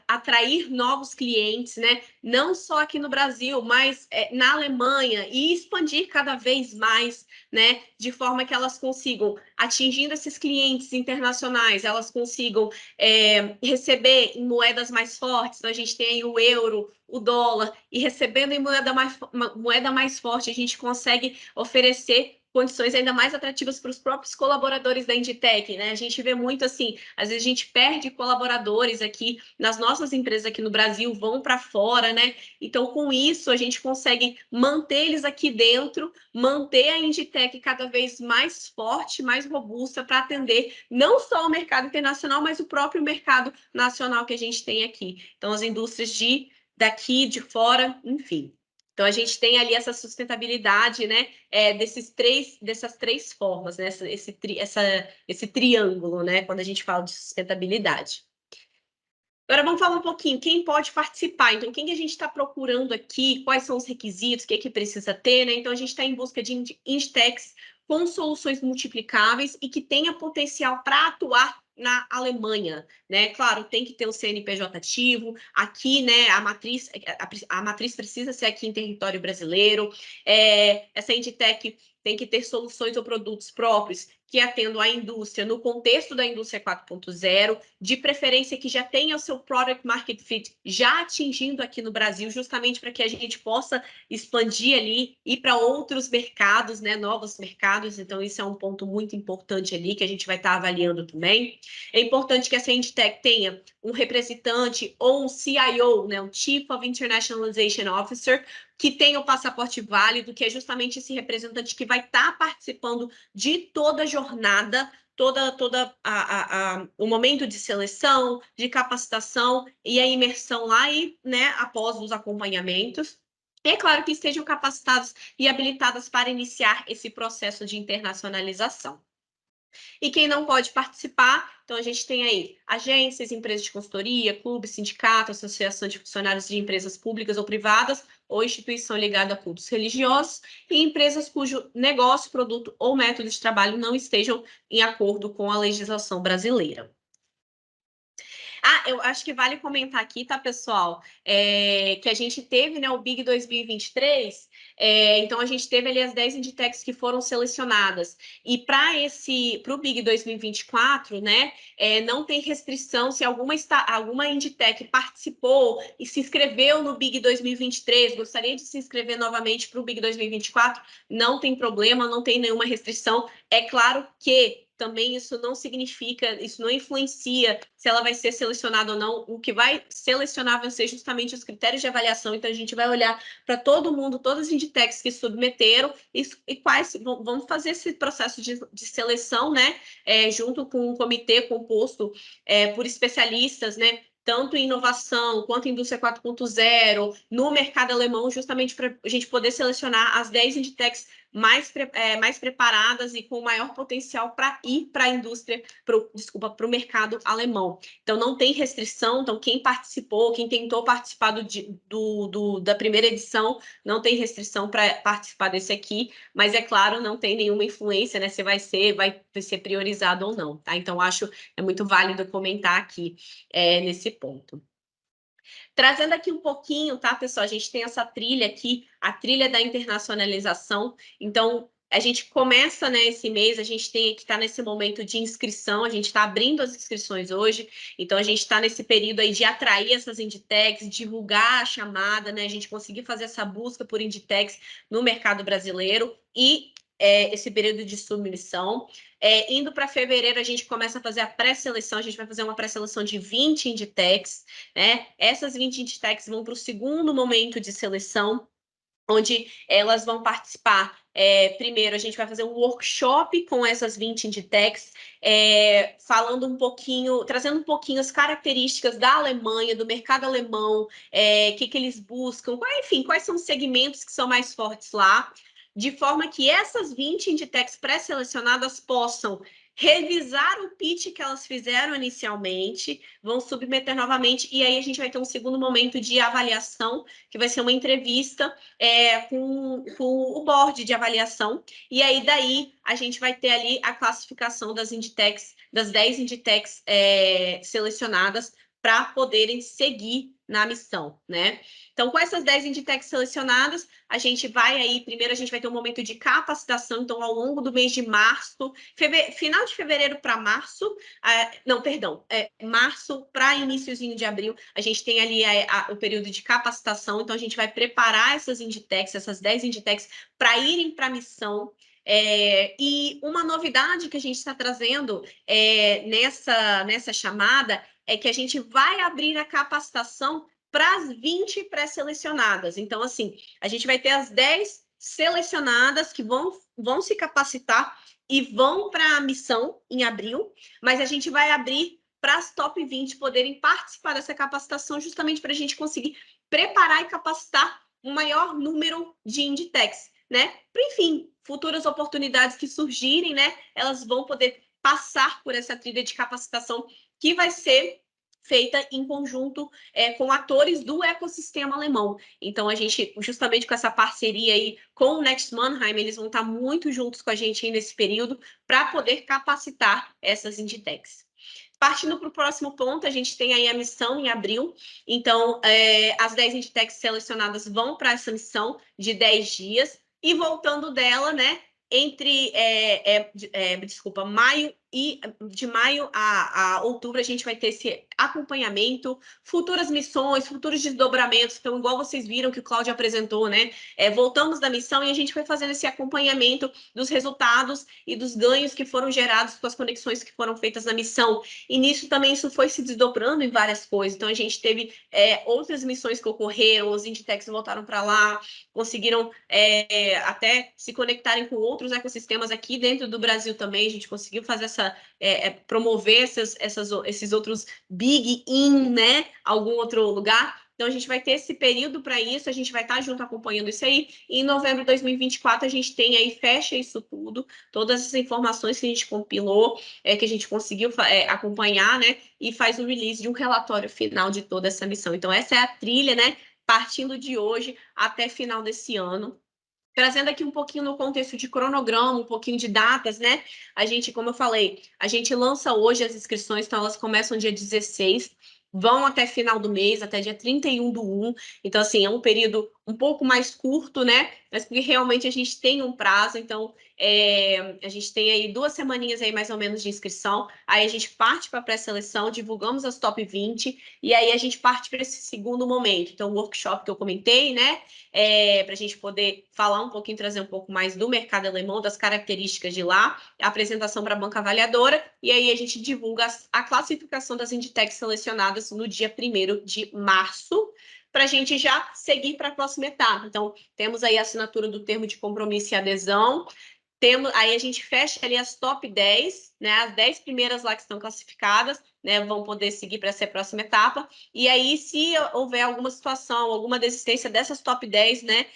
atrair novos clientes, né? Não só aqui no Brasil, mas na Alemanha, e expandir cada vez mais, né? De forma que elas consigam, atingindo esses clientes internacionais, elas consigam receber em moedas mais fortes. Então, a gente tem aí o euro, o dólar, e recebendo em moeda mais forte, a gente consegue oferecer condições ainda mais atrativas para os próprios colaboradores da Inditex, né? A gente vê muito assim, às vezes a gente perde colaboradores aqui nas nossas empresas aqui no Brasil, vão para fora, né? Então, com isso, a gente consegue manter eles aqui dentro, manter a Inditex cada vez mais forte, mais robusta para atender não só o mercado internacional, mas o próprio mercado nacional que a gente tem aqui. Então, as indústrias daqui, de fora, enfim. Então, a gente tem ali essa sustentabilidade, né, dessas três formas, né, esse triângulo, né, quando a gente fala de sustentabilidade. Agora, vamos falar um pouquinho, quem pode participar? Então, quem que a gente está procurando aqui? Quais são os requisitos? O que precisa ter, né? Então, a gente está em busca de Inditex com soluções multiplicáveis e que tenha potencial para atuar na Alemanha, né? Claro, tem que ter o CNPJ ativo, aqui, né, a matriz precisa ser aqui em território brasileiro, essa Inditex tem que ter soluções ou produtos próprios que atendam à indústria no contexto da indústria 4.0, de preferência que já tenha o seu product market fit já atingindo aqui no Brasil, justamente para que a gente possa expandir ali, ir para outros mercados, né, novos mercados. Então, isso é um ponto muito importante ali que a gente vai estar avaliando também. É importante que essa Inditec tenha um representante ou um CIO, né, um Chief of Internationalization Officer, que tenha o passaporte válido, que é justamente esse representante que vai estar participando de toda a jornada, o momento de seleção, de capacitação e a imersão lá e, né, após os acompanhamentos. É claro que estejam capacitados e habilitados para iniciar esse processo de internacionalização. E quem não pode participar, então a gente tem aí agências, empresas de consultoria, clubes, sindicato, associação de funcionários de empresas públicas ou privadas, ou instituição ligada a cultos religiosos, e empresas cujo negócio, produto ou método de trabalho não estejam em acordo com a legislação brasileira. Eu acho que vale comentar aqui, tá, pessoal, que a gente teve, né, o Big 2023, então a gente teve ali as 10 Inditecs que foram selecionadas, e para o Big 2024, né, não tem restrição se alguma Inditec participou e se inscreveu no Big 2023, gostaria de se inscrever novamente para o Big 2024, não tem problema, não tem nenhuma restrição. É claro que também isso não significa, isso não influencia se ela vai ser selecionada ou não. O que vai selecionar vão ser justamente os critérios de avaliação. Então, a gente vai olhar para todo mundo, todas as Inditecs que submeteram e quais vamos fazer esse processo de seleção, né? Junto com um comitê composto por especialistas, né? Tanto em inovação quanto em indústria 4.0, no mercado alemão, justamente para a gente poder selecionar as 10 Inditecs mais preparadas e com maior potencial para ir para a indústria, para o mercado alemão. Então, não tem restrição. Então, quem participou, quem tentou participar da primeira edição, não tem restrição para participar desse aqui, mas, é claro, não tem nenhuma influência, né, se vai ser priorizado ou não, tá? Então, acho é muito válido comentar aqui nesse ponto. Trazendo aqui um pouquinho, tá, pessoal? A gente tem essa trilha aqui, a trilha da internacionalização. Então, a gente começa, né, esse mês, a gente tem que estar nesse momento de inscrição, a gente está abrindo as inscrições hoje, então a gente está nesse período aí de atrair essas Inditecs, divulgar a chamada, né, a gente conseguir fazer essa busca por Inditecs no mercado brasileiro e esse período de submissão. Indo para fevereiro, a gente começa a fazer a pré-seleção, a gente vai fazer uma pré-seleção de 20 Inditecs, né? Essas 20 Inditecs vão para o segundo momento de seleção, onde elas vão participar. Primeiro, a gente vai fazer um workshop com essas 20 Inditecs, falando um pouquinho, trazendo um pouquinho as características da Alemanha, do mercado alemão, que eles buscam, enfim, quais são os segmentos que são mais fortes lá, de forma que essas 20 Inditecs pré-selecionadas possam revisar o pitch que elas fizeram inicialmente, vão submeter novamente, e aí a gente vai ter um segundo momento de avaliação, que vai ser uma entrevista com o board de avaliação, e aí daí a gente vai ter ali a classificação das Inditecs, das 10 Inditecs selecionadas, para poderem seguir na missão, né? Então, com essas 10 Inditecs selecionadas, a gente vai aí, primeiro a gente vai ter um momento de capacitação, então, ao longo do mês de março, final de fevereiro para março, março para iniciozinho de abril, a gente tem ali o período de capacitação, então a gente vai preparar essas Inditecs, essas 10 Inditecs, para irem para a missão. E uma novidade que a gente está trazendo nessa chamada é que a gente vai abrir a capacitação para as 20 pré-selecionadas. Então, assim, a gente vai ter as 10 selecionadas que vão se capacitar e vão para a missão em abril, mas a gente vai abrir para as top 20 poderem participar dessa capacitação, justamente para a gente conseguir preparar e capacitar um maior número de Inditecs, né? Enfim, futuras oportunidades que surgirem, né? Elas vão poder passar por essa trilha de capacitação que vai ser feita em conjunto com atores do ecossistema alemão. Então, a gente, justamente com essa parceria aí com o Next Mannheim, eles vão estar muito juntos com a gente aí nesse período para poder capacitar essas Inditecs. Partindo para o próximo ponto, a gente tem aí a missão em abril. Então, as 10 Inditecs selecionadas vão para essa missão de 10 dias. E voltando dela, né? entre de maio a outubro, a gente vai ter esse acompanhamento, futuras missões, futuros desdobramentos. Então, igual vocês viram que o Cláudio apresentou, né? Voltamos da missão e a gente foi fazendo esse acompanhamento dos resultados e dos ganhos que foram gerados com as conexões que foram feitas na missão. E nisso também isso foi se desdobrando em várias coisas. Então, a gente teve outras missões que ocorreram, os Inditex voltaram para lá, conseguiram até se conectarem com outros ecossistemas aqui dentro do Brasil também. A gente conseguiu fazer promover esses outros big in, né? Algum outro lugar. Então, a gente vai ter esse período para isso, a gente vai estar junto acompanhando isso aí. E em novembro de 2024, a gente tem aí, fecha isso tudo, todas essas informações que a gente compilou, que a gente conseguiu acompanhar, né? E faz o release de um relatório final de toda essa missão. Então, essa é a trilha, né? Partindo de hoje até final desse ano. Trazendo aqui um pouquinho no contexto de cronograma, um pouquinho de datas, né? A gente, como eu falei, a gente lança hoje as inscrições, então elas começam dia 16, vão até final do mês, até dia 31/1. Então, assim, é um período um pouco mais curto, né? Mas porque realmente a gente tem um prazo, então a gente tem aí 2 semaninhas aí mais ou menos de inscrição, aí a gente parte para a pré-seleção, divulgamos as top 20, e aí a gente parte para esse segundo momento. Então, o workshop que eu comentei, né? Para a gente poder falar um pouquinho, trazer um pouco mais do mercado alemão, das características de lá, a apresentação para a banca avaliadora, e aí a gente divulga a classificação das Inditex selecionadas no dia 1º de março, para a gente já seguir para a próxima etapa. Então, temos aí a assinatura do termo de compromisso e adesão, aí a gente fecha ali as top 10, né? As 10 primeiras lá que estão classificadas, né? Vão poder seguir para essa próxima etapa. E aí, se houver alguma situação, alguma desistência dessas top 10, né?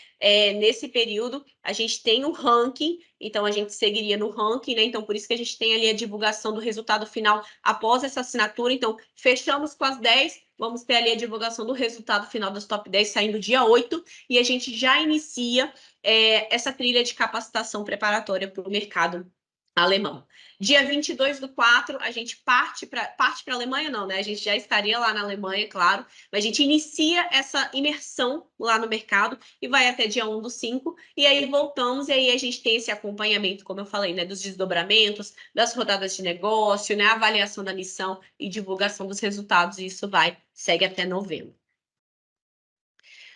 Nesse período, a gente tem o ranking, então a gente seguiria no ranking, né? Então, por isso que a gente tem ali a divulgação do resultado final após essa assinatura. Então, fechamos com as 10, vamos ter ali a divulgação do resultado final das top 10 saindo dia 8, e a gente já inicia essa trilha de capacitação preparatória para o mercado alemão. Dia 22/4, a gente parte para a Alemanha, não, né? A gente já estaria lá na Alemanha, claro, mas a gente inicia essa imersão lá no mercado e vai até dia 1/5, e aí voltamos, e aí a gente tem esse acompanhamento, como eu falei, né? Dos desdobramentos, das rodadas de negócio, né? A avaliação da missão e divulgação dos resultados, e isso segue até novembro.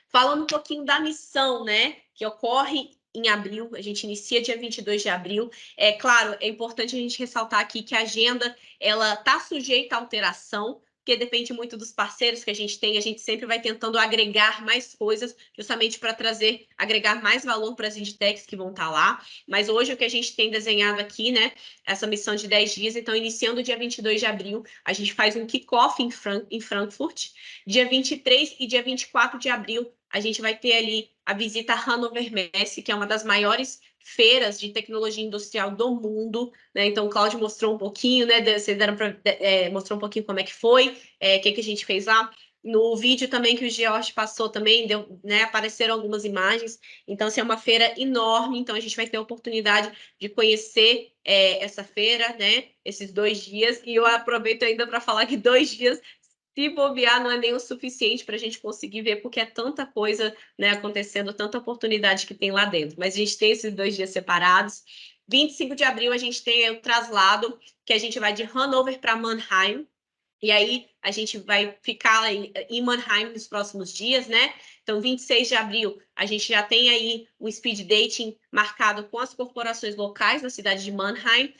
Falando um pouquinho da missão, né, que ocorre em abril, a gente inicia dia 22 de abril. Claro, é importante a gente ressaltar aqui que a agenda ela está sujeita à alteração, porque depende muito dos parceiros que a gente tem, a gente sempre vai tentando agregar mais coisas, justamente para agregar mais valor para as Inditex que vão estar lá. Mas hoje o que a gente tem desenhado aqui, né, essa missão de 10 dias, então iniciando dia 22 de abril, a gente faz um kick-off em Frankfurt. Dia 23 e dia 24 de abril, a gente vai ter ali a visita à Hannover Messe, que é uma das maiores feiras de tecnologia industrial do mundo, né? Então, o Cláudio mostrou um pouquinho, né? Mostrou um pouquinho como é que foi, que a gente fez lá. No vídeo também que o George passou também, né, apareceram algumas imagens. Então, assim, é uma feira enorme, então a gente vai ter a oportunidade de conhecer essa feira, né? Esses 2 dias. E eu aproveito ainda para falar que 2 dias, se bobear, não é nem o suficiente para a gente conseguir ver, porque é tanta coisa, né, acontecendo, tanta oportunidade que tem lá dentro. Mas a gente tem esses 2 dias separados. 25 de abril, a gente tem o traslado, que a gente vai de Hannover para Mannheim. E aí, a gente vai ficar em Mannheim nos próximos dias, né? Então, 26 de abril, a gente já tem aí um speed dating marcado com as corporações locais da cidade de Mannheim.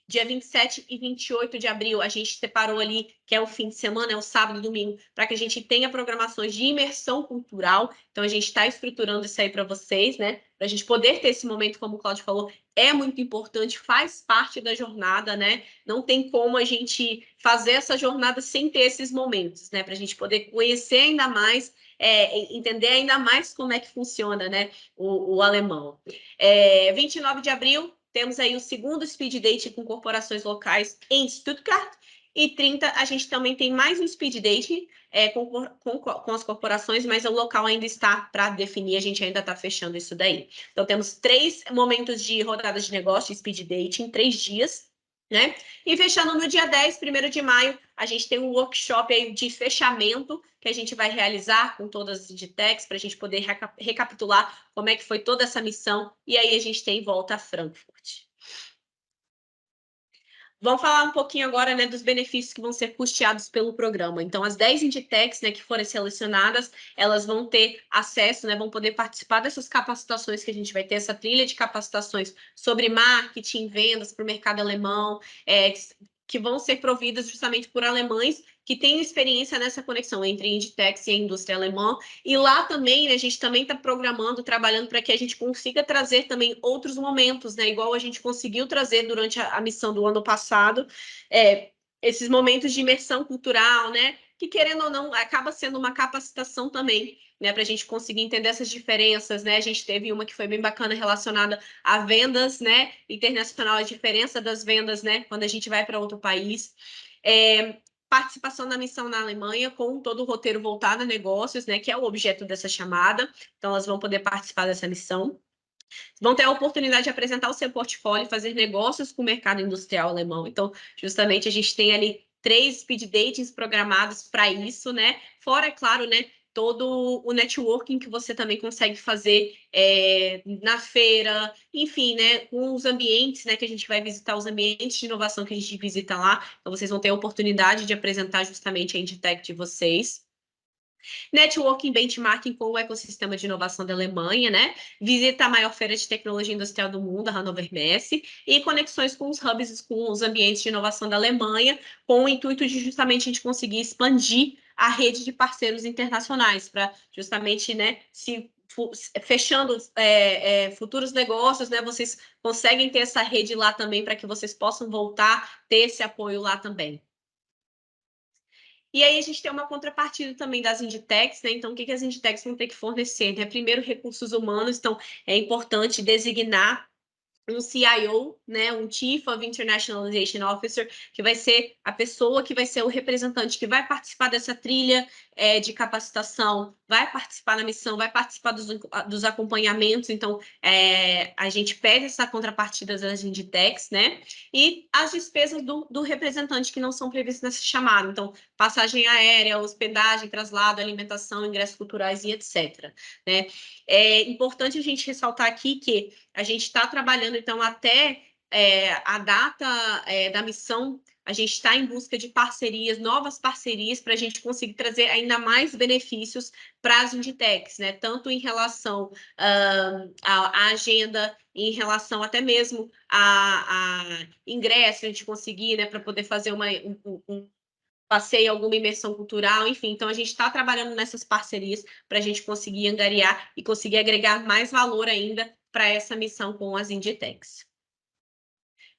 Dia 27 e 28 de abril, a gente separou ali, que é o fim de semana, é o sábado e domingo, para que a gente tenha programações de imersão cultural. Então, a gente está estruturando isso aí para vocês, né? Para a gente poder ter esse momento, como o Cláudio falou, é muito importante, faz parte da jornada, né? Não tem como a gente fazer essa jornada sem ter esses momentos, né? Para a gente poder conhecer ainda mais, entender ainda mais como é que funciona, né? O alemão. 29 de abril, temos aí o segundo speed date com corporações locais em Stuttgart. E 30, a gente também tem mais um speed date com as corporações, mas o local ainda está para definir, a gente ainda está fechando isso daí. Então, temos 3 momentos de rodadas de negócio, speed date, em 3 dias. né? E fechando no dia 10, 1º de maio, a gente tem um workshop aí de fechamento que a gente vai realizar com todas as Inditex para a gente poder recapitular como é que foi toda essa missão e aí a gente tem volta a Frankfurt. Vamos falar um pouquinho agora, né, dos benefícios que vão ser custeados pelo programa. Então, as 10 Inditex, né, que forem selecionadas, elas vão ter acesso, né, vão poder participar dessas capacitações que a gente vai ter, essa trilha de capacitações sobre marketing, vendas para o mercado alemão, que vão ser providas justamente por alemães que têm experiência nessa conexão entre a Inditex e a indústria alemã. E lá também, né, a gente também está programando, trabalhando para que a gente consiga trazer também outros momentos, né, igual a gente conseguiu trazer durante a missão do ano passado, esses momentos de imersão cultural, né, que querendo ou não, acaba sendo uma capacitação também, né, para a gente conseguir entender essas diferenças, né, a gente teve uma que foi bem bacana relacionada a vendas, né, internacional, a diferença das vendas, né, quando a gente vai para outro país, participação na missão na Alemanha com todo o roteiro voltado a negócios, né, que é o objeto dessa chamada, então elas vão poder participar dessa missão. Vão ter a oportunidade de apresentar o seu portfólio, fazer negócios com o mercado industrial alemão. Então, justamente, a gente tem ali 3 speed datings programados para isso, né? Fora, é claro, né, todo o networking que você também consegue fazer na feira, enfim, né, com os ambientes, né, que a gente vai visitar, os ambientes de inovação que a gente visita lá. Então, vocês vão ter a oportunidade de apresentar justamente a Inditex de vocês. Networking benchmarking com o ecossistema de inovação da Alemanha, né? Visita a maior feira de tecnologia industrial do mundo, a Hannover Messe, e conexões com os hubs, com os ambientes de inovação da Alemanha, com o intuito de justamente a gente conseguir expandir a rede de parceiros internacionais, para justamente, né, fechando futuros negócios, né, vocês conseguem ter essa rede lá também para que vocês possam voltar, ter esse apoio lá também. E aí a gente tem uma contrapartida também das Inditex, né? Então, o que as Inditex vão ter que fornecer, né? Primeiro, recursos humanos. Então, é importante designar um CIO, né, um Chief of Internationalization Officer, que vai ser a pessoa que vai ser o representante que vai participar dessa trilha de capacitação, vai participar da missão, vai participar dos acompanhamentos. Então, a gente pede essa contrapartida das Inditex, né? E as despesas do representante que não são previstas nessa chamada. Então, passagem aérea, hospedagem, traslado, alimentação, ingressos culturais e etc. Né? É importante a gente ressaltar aqui que a gente está trabalhando, então, até a data da missão, a gente está em busca de parcerias, novas parcerias, para a gente conseguir trazer ainda mais benefícios para as Inditex, né? Tanto em relação à agenda, em relação até mesmo a ingresso, a gente conseguir, né, para poder fazer um passeio, alguma imersão cultural, enfim. Então, a gente está trabalhando nessas parcerias para a gente conseguir angariar e conseguir agregar mais valor ainda para essa missão com as Inditex.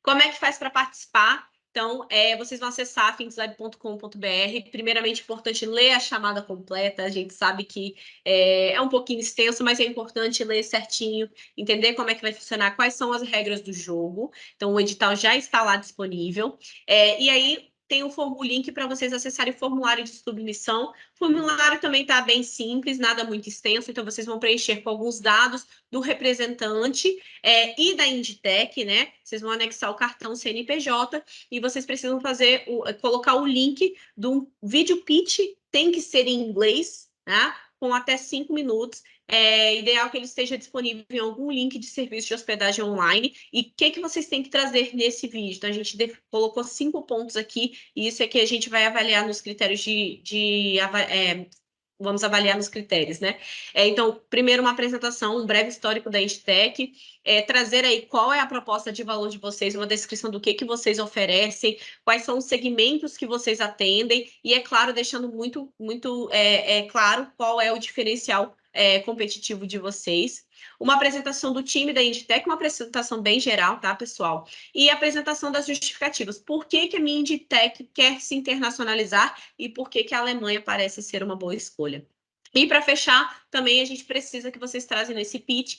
Como é que faz para participar? Então, vocês vão acessar thinkslab.com.br. Primeiramente, é importante ler a chamada completa. A gente sabe que é um pouquinho extenso, mas é importante ler certinho, entender como é que vai funcionar, quais são as regras do jogo. Então, o edital já está lá disponível. E aí, tem o link para vocês acessarem o formulário de submissão. O formulário também está bem simples, nada muito extenso, então vocês vão preencher com alguns dados do representante e da Inditec, né? Vocês vão anexar o cartão CNPJ e vocês precisam colocar o link do vídeo pitch, tem que ser em inglês, tá? Com até 5 minutos. É ideal que ele esteja disponível em algum link de serviço de hospedagem online. E o que vocês têm que trazer nesse vídeo? Então, a gente colocou 5 pontos aqui, e isso é que a gente vai avaliar nos critérios vamos avaliar nos critérios, né? Então, primeiro, uma apresentação, um breve histórico da Inditec, trazer aí qual é a proposta de valor de vocês, uma descrição do que vocês oferecem, quais são os segmentos que vocês atendem, e, é claro, deixando muito, muito claro qual é o diferencial competitivo de vocês. Uma apresentação do time da Inditec, uma apresentação bem geral, tá, pessoal? E a apresentação das justificativas. Por que a minha Inditec quer se internacionalizar e por que a Alemanha parece ser uma boa escolha? E, para fechar, também a gente precisa que vocês trazem nesse pitch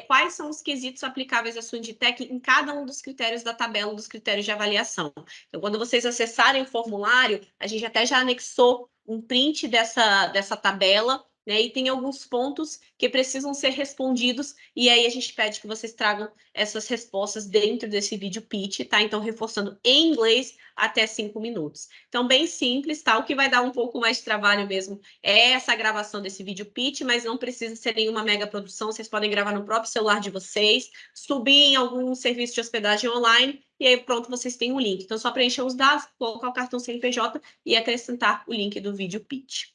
quais são os quesitos aplicáveis à sua Inditec em cada um dos critérios da tabela, dos critérios de avaliação. Então, quando vocês acessarem o formulário, a gente até já anexou um print dessa tabela, né? E tem alguns pontos que precisam ser respondidos, e aí a gente pede que vocês tragam essas respostas dentro desse vídeo pitch, tá? Então, reforçando em inglês até 5 minutos. Então, bem simples, tá? O que vai dar um pouco mais de trabalho mesmo é essa gravação desse vídeo pitch, mas não precisa ser nenhuma mega produção, vocês podem gravar no próprio celular de vocês, subir em algum serviço de hospedagem online, e aí pronto, vocês têm o link. Então, só preencher os dados, colocar o cartão CNPJ e acrescentar o link do vídeo pitch.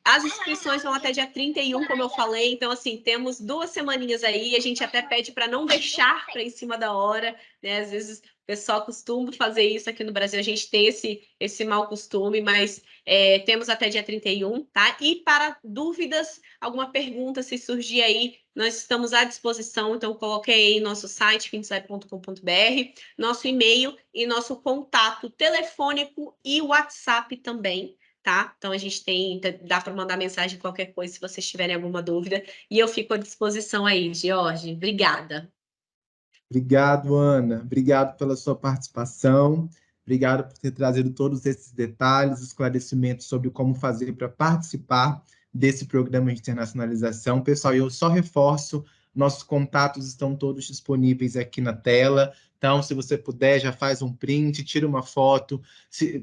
As inscrições vão até dia 31, como eu falei, então, assim, temos 2 semaninhas aí, a gente até pede para não deixar para em cima da hora, né? Às vezes o pessoal costuma fazer isso aqui no Brasil, a gente tem esse mau costume, mas temos até dia 31, tá? E para dúvidas, alguma pergunta, se surgir aí, nós estamos à disposição, então coloquei aí nosso site, fintzlab.com.br, nosso e-mail e nosso contato telefônico e WhatsApp também, tá? Então, a gente dá para mandar mensagem, qualquer coisa, se vocês tiverem alguma dúvida. E eu fico à disposição aí, George. Obrigada. Obrigado, Ana. Obrigado pela sua participação. Obrigado por ter trazido todos esses detalhes, esclarecimentos sobre como fazer para participar desse programa de internacionalização. Pessoal, eu só reforço, nossos contatos estão todos disponíveis aqui na tela. Então, se você puder, já faz um print, tira uma foto.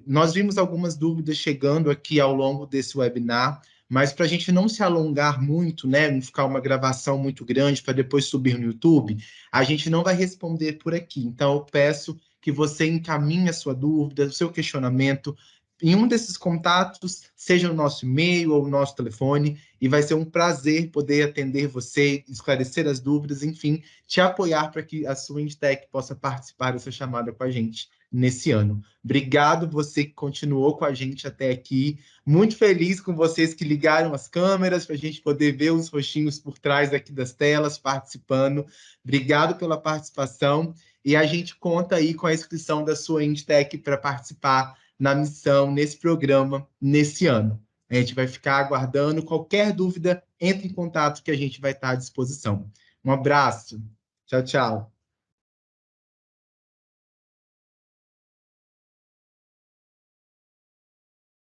Nós vimos algumas dúvidas chegando aqui ao longo desse webinar, mas para a gente não se alongar muito, né, não ficar uma gravação muito grande para depois subir no YouTube, a gente não vai responder por aqui. Então, eu peço que você encaminhe a sua dúvida, o seu questionamento em um desses contatos, seja o nosso e-mail ou o nosso telefone, e vai ser um prazer poder atender você, esclarecer as dúvidas, enfim, te apoiar para que a sua Indtech possa participar dessa chamada com a gente nesse ano. Obrigado você que continuou com a gente até aqui. Muito feliz com vocês que ligaram as câmeras para a gente poder ver os rostinhos por trás aqui das telas participando. Obrigado pela participação e a gente conta aí com a inscrição da sua Indtech para participar na missão, nesse programa, nesse ano. A gente vai ficar aguardando. Qualquer dúvida, entre em contato que a gente vai estar à disposição. Um abraço. Tchau, tchau.